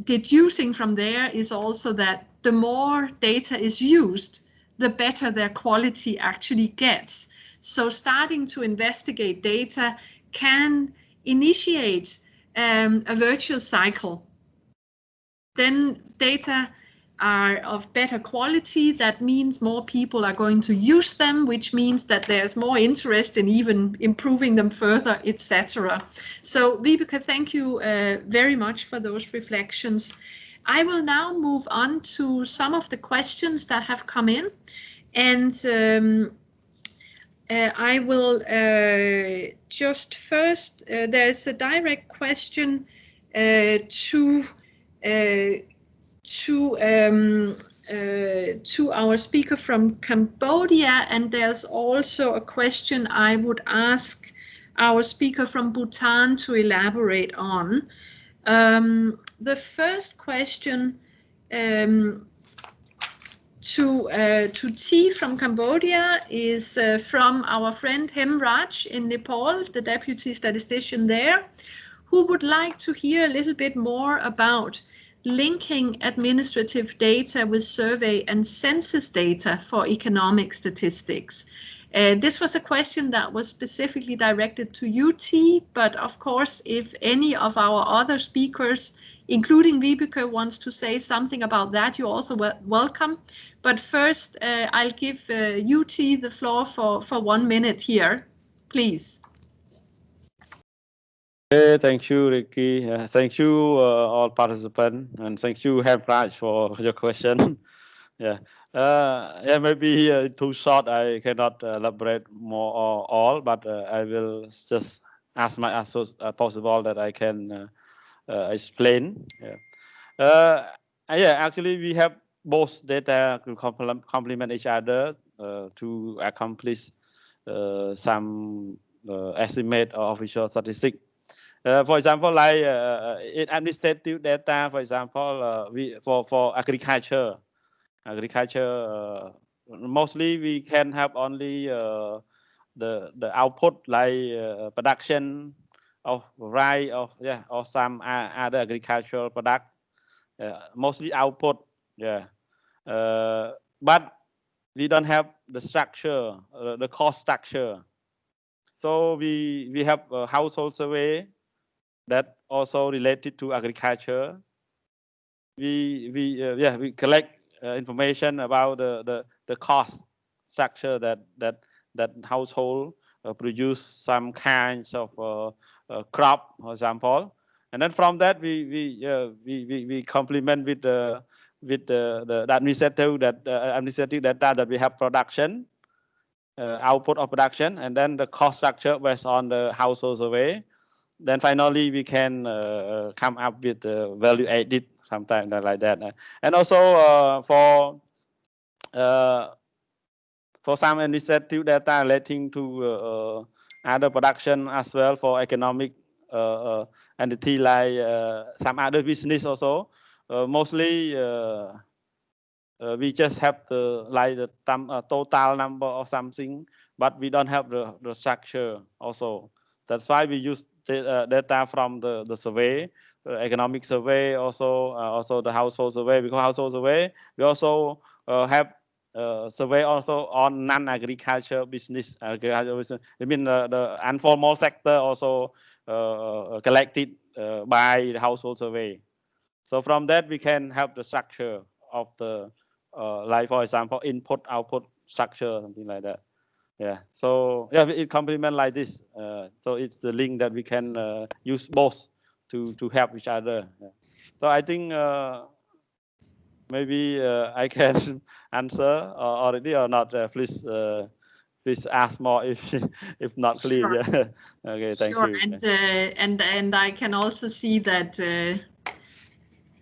deducing from there is also that the more data is used, the better their quality actually gets. So starting to investigate data can initiate a virtuous cycle. Then data are of better quality. That means more people are going to use them, which means that there's more interest in even improving them further, etc. So Vibeke, thank you very much for those reflections. I will now move on to some of the questions that have come in, and I will just first, there's a direct question to our speaker from Cambodia, and there's also a question I would ask our speaker from Bhutan to elaborate on. The first question to T from Cambodia is from our friend Hemraj in Nepal, the deputy statistician there, who would like to hear a little bit more about linking administrative data with survey and census data for economic statistics. This was a question that was specifically directed to UT, but of course, if any of our other speakers, including Vibeke, wants to say something about that, you're also welcome. But first, I'll give UT the floor for 1 minute here, please. Okay, thank you, Ricky. Thank you, all participants, and thank you, Hemraj, for your question. Yeah, maybe too short. I cannot elaborate more or all, but I will just as much as possible that I can explain. Yeah, actually, we have both data to complement each other to accomplish some estimate of official statistics. For example, like in administrative data, for example, for agriculture, mostly we can have only the output like production of rice or some other agricultural product, mostly output, but we don't have the structure, the cost structure. So we have a household survey that also related to agriculture. We collect information about the cost structure that household produce some kinds of crop, for example, and then from that we complement with the administrative data that we have production, output of production, and then the cost structure based on the household survey. Then finally we can come up with the value added, sometimes like that. And also for some administrative data relating to other production as well, for economic entity like some other business also. Mostly we just have the total number of something, but we don't have the structure also. That's why we use data from the survey, economic survey, also the household survey. Because household survey, we also have survey also on non-agriculture business. I mean the informal sector also collected by the household survey. So from that we can have the structure of the like, for example, input output structure, something like that. So it complement like this. So it's the link that we can use both to help each other. So I think maybe I can answer already or not. Please ask more if not clear. Sure. Okay, thank sure. you. And I can also see that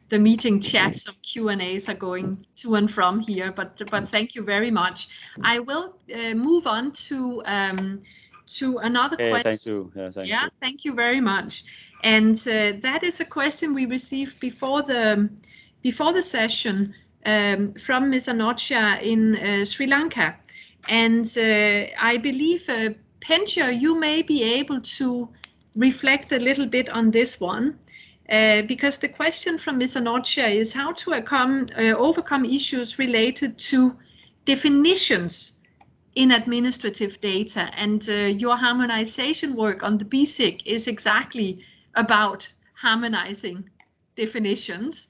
the meeting chat, some Q&As are going to and from here, but thank you very much. I will move on to another question. Thank you. Thank you. Thank you very much. And that is a question we received before the session from Ms. Anocha in Sri Lanka. And I believe, Pencha, you may be able to reflect a little bit on this one. Because the question from Ms. Anocha is how to overcome issues related to definitions in administrative data. And your harmonization work on the BSIC is exactly about harmonizing definitions.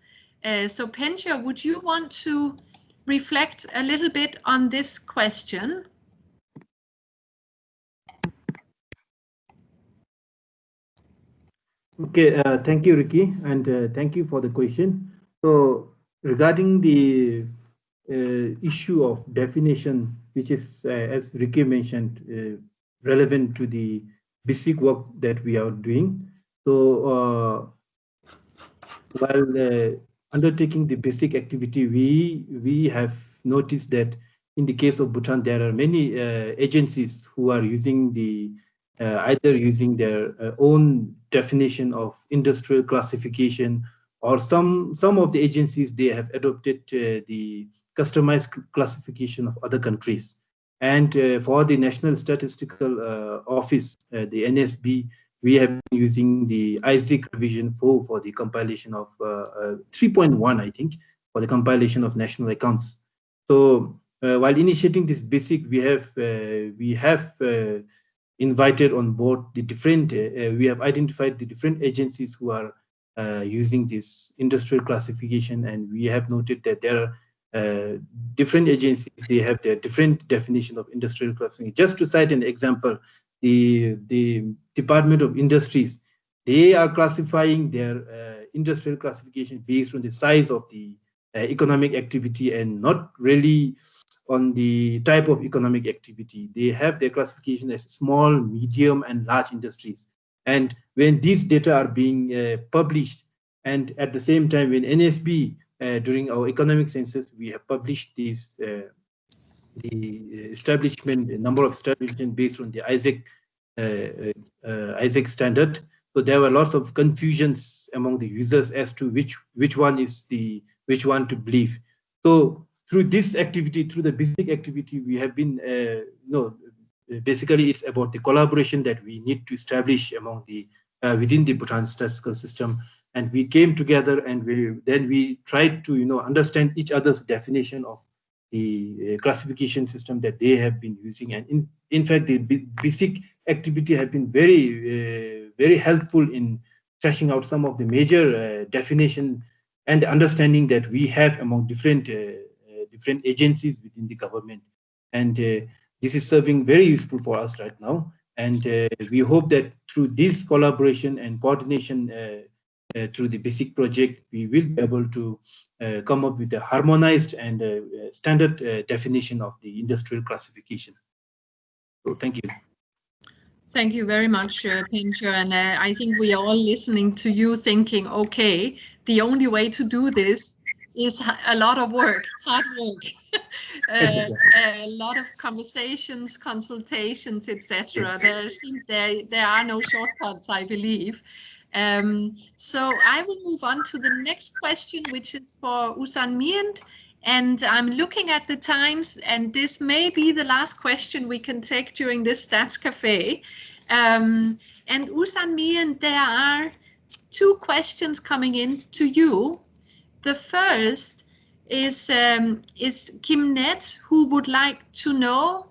So Pencha, would you want to reflect a little bit on this question? Okay, thank you, Ricky, and thank you for the question. So regarding the issue of definition, which is, as Ricky mentioned, relevant to the basic work that we are doing. So while undertaking the basic activity, we have noticed that in the case of Bhutan, there are many agencies who are using either using their own definition of industrial classification, or some of the agencies, they have adopted the customized classification of other countries. And for the National Statistical Office, the NSB, we have been using the ISIC revision 4 for the compilation of 3.1, I think, for the compilation of national accounts. So while initiating this basic, we have invited on board the different, we have identified the different agencies who are using this industrial classification, and we have noted that there are different agencies, they have their different definition of industrial classification. Just to cite an example, the Department of Industries, they are classifying their industrial classification based on the size of the economic activity and not really on the type of economic activity. They have their classification as small, medium, and large industries. And when these data are being published, and at the same time when NSB, during our economic census, we have published these, the establishment, the number of establishment based on the ISIC standard. So there were lots of confusions among the users as to which one to believe. So through this activity, through the basic activity, we have been, basically it's about the collaboration that we need to establish among the within the Bhutan statistical system. And we came together and we tried to understand each other's definition of the classification system that they have been using. And in fact, the basic activity have been very helpful in trashing out some of the major definition and understanding that we have among different agencies within the government. And this is serving very useful for us right now. And we hope that through this collaboration and coordination through the basic project, we will be able to come up with a harmonized and standard definition of the industrial classification. So thank you. Thank you very much, Pincher. And I think we are all listening to you thinking, okay, the only way to do this is a lot of work, hard work, a lot of conversations, consultations, etc. Yes. There are no shortcuts, I believe. So I will move on to the next question, which is for Usan Miend. And I'm looking at the times, and this may be the last question we can take during this Stats Café. And Usan Miend, there are two questions coming in to you. The first is Kim Net, who would like to know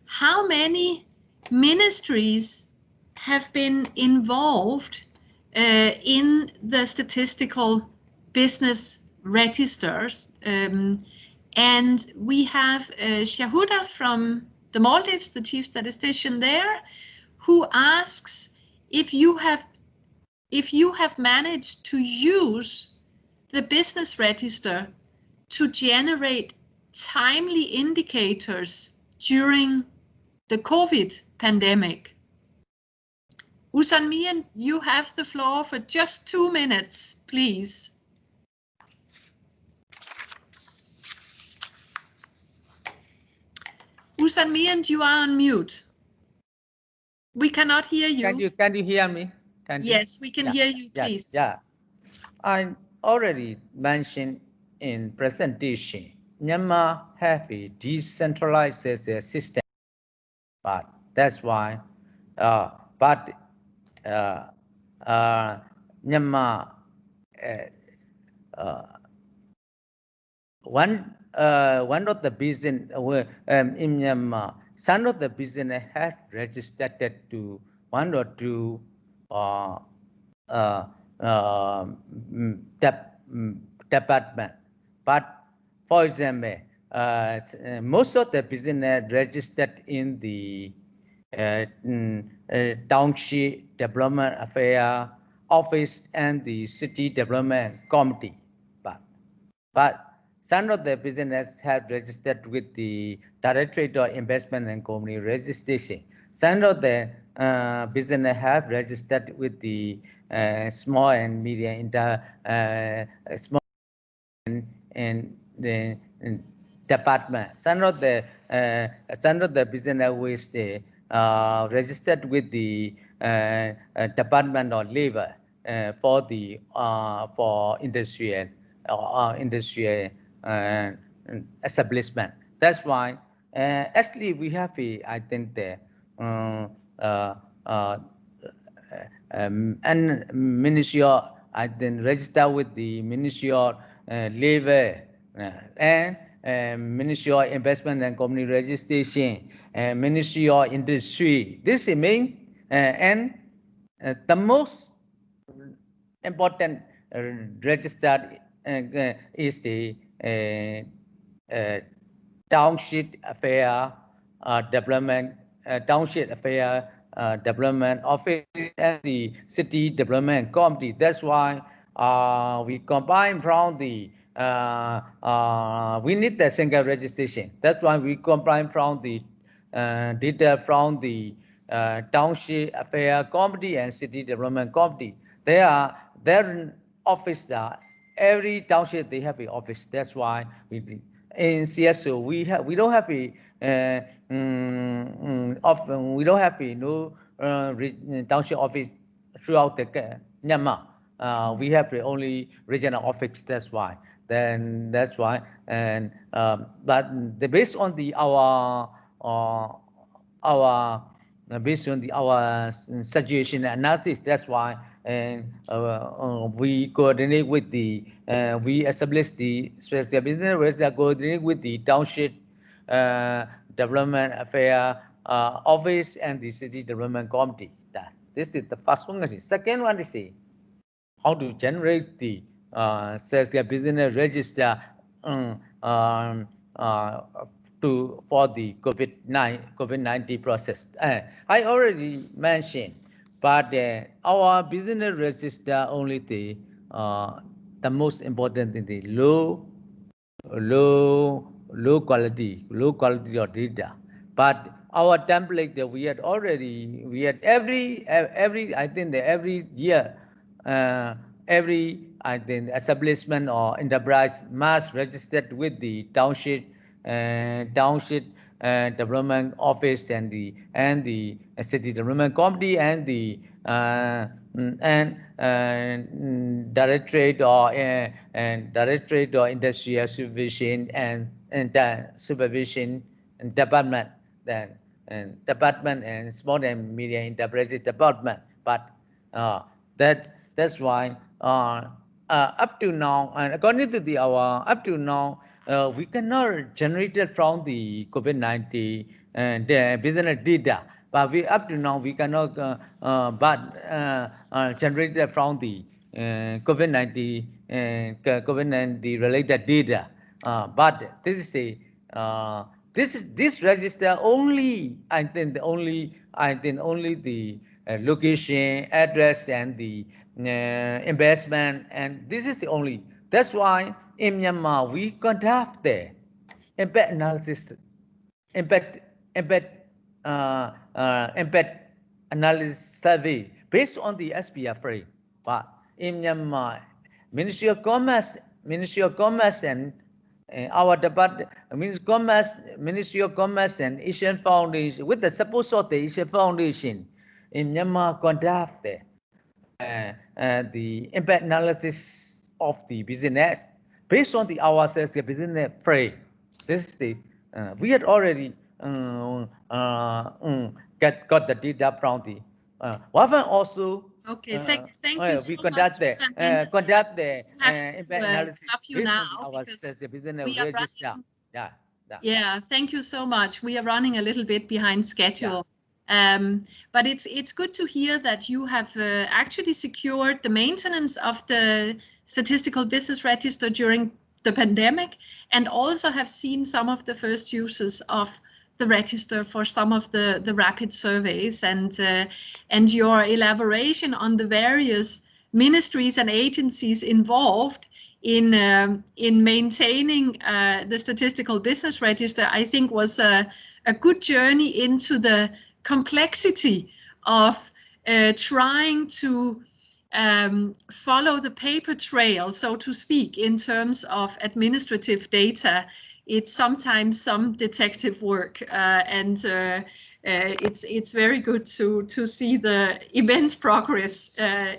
how many ministries have been involved in the statistical business registers. And we have Shahuda from the Maldives, the chief statistician there, who asks if you have managed to use the business register to generate timely indicators during the COVID pandemic. Usan Miend, you have the floor for just 2 minutes, please. Usan Miend, you are on mute. We cannot hear you. Can you hear me? Yes, we can hear you, please. Yes, I already mentioned in presentation, Myanmar have a decentralized system, but that's why, Myanmar, one of the business in Myanmar, some of the business have registered to one or two department. But for example, most of the business registered in the Township Development Affair Office and the City Development Committee. But some of the business have registered with the Directorate of Investment and Company Registration. Some of the business have registered with the small and medium small and the department. Some of the business with the registered with the Department of Labor for the for industrial establishment. That's why actually we have I think the and Ministry of I then register with the Ministry of Labor and Ministry of Investment and Company Registration and Ministry of Industry. This is main and the most important registered is the Township Affair Development Township Affair Development Office and the City Development Committee. That's why we combine from the we need the single registration. That's why we combine from the data from the Township Affair Committee and City Development Committee. Their office, every township they have an office. That's why we in CSO we don't have a often we don't have a no township office throughout the Myanmar. We have the only regional office. That's why. That's why. And but based on based on our situation analysis, that's why. And we coordinate with we establish the special business rates that coordinate with the township development affair office and the city development committee. This is the first one. Second one is how to generate the special business register for the COVID-19 process. I already mentioned. But our business register only the most important in the low quality of data. But our template that we had every I think every year establishment or enterprise must register with the township development office and the city development committee and the directorate or industrial supervision and supervision department and small and medium enterprises department. But that's why up to now, and according to up to now, we cannot generate it from the COVID-19 the business data. But up to now we cannot generate it from the COVID-19 related data. But this is this register only only the location, address, and the investment, and this is the only. That's why in Myanmar we conduct the impact analysis, impact analysis survey based on the SPF frame. But in Myanmar, Ministry of Commerce and our department, Ministry of Commerce and Asian Foundation, with the support of the Asian Foundation in Myanmar, conduct the impact analysis of the business based on our business frame. This is the we had already got the data from the also. Okay, thank you so we conduct much. The impact analysis based on our business register. Yeah, thank you so much. We are running a little bit behind schedule. But it's good to hear that you have actually secured the maintenance of the statistical business register during the pandemic, and also have seen some of the first uses of the register for some of the rapid surveys, and your elaboration on the various ministries and agencies involved in maintaining the statistical business register, I think was a good journey into the complexity of trying to follow the paper trail, so to speak, in terms of administrative data. It's sometimes some detective work, and it's very good to see the immense progress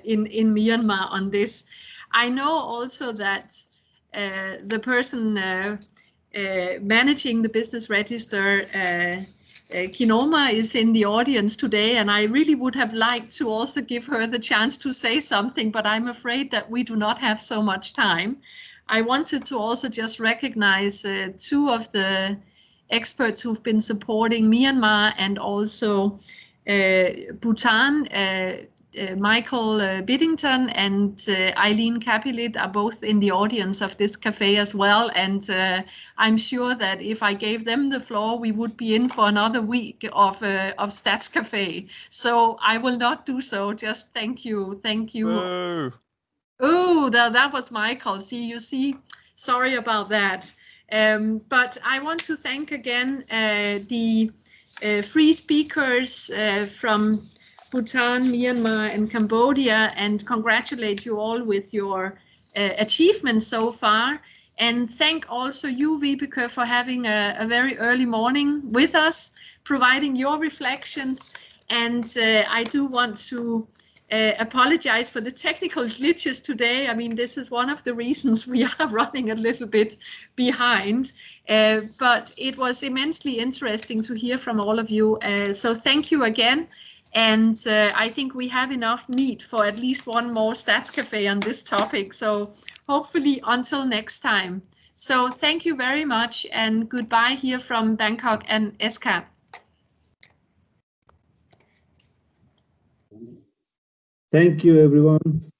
in Myanmar on this. I know also that the person managing the business register, Kinoma, is in the audience today, and I really would have liked to also give her the chance to say something, but I'm afraid that we do not have so much time. I wanted to also just recognize two of the experts who've been supporting Myanmar and also Bhutan. Michael Biddington and Eileen Capilit are both in the audience of this cafe as well, and I'm sure that if I gave them the floor, we would be in for another week of Stats Café. So I will not do so. Just thank you. Oh, that was Michael. You see, sorry about that. But I want to thank again the free speakers from Bhutan, Myanmar, and Cambodia, and congratulate you all with your achievements so far. And thank also you, Vibeke, for having a very early morning with us, providing your reflections. And I do want to apologize for the technical glitches today. I mean, this is one of the reasons we are running a little bit behind, but it was immensely interesting to hear from all of you. So thank you again. And I think we have enough meat for at least one more Stats Café on this topic. So hopefully until next time. So thank you very much and goodbye here from Bangkok and ESCAP. Thank you, everyone.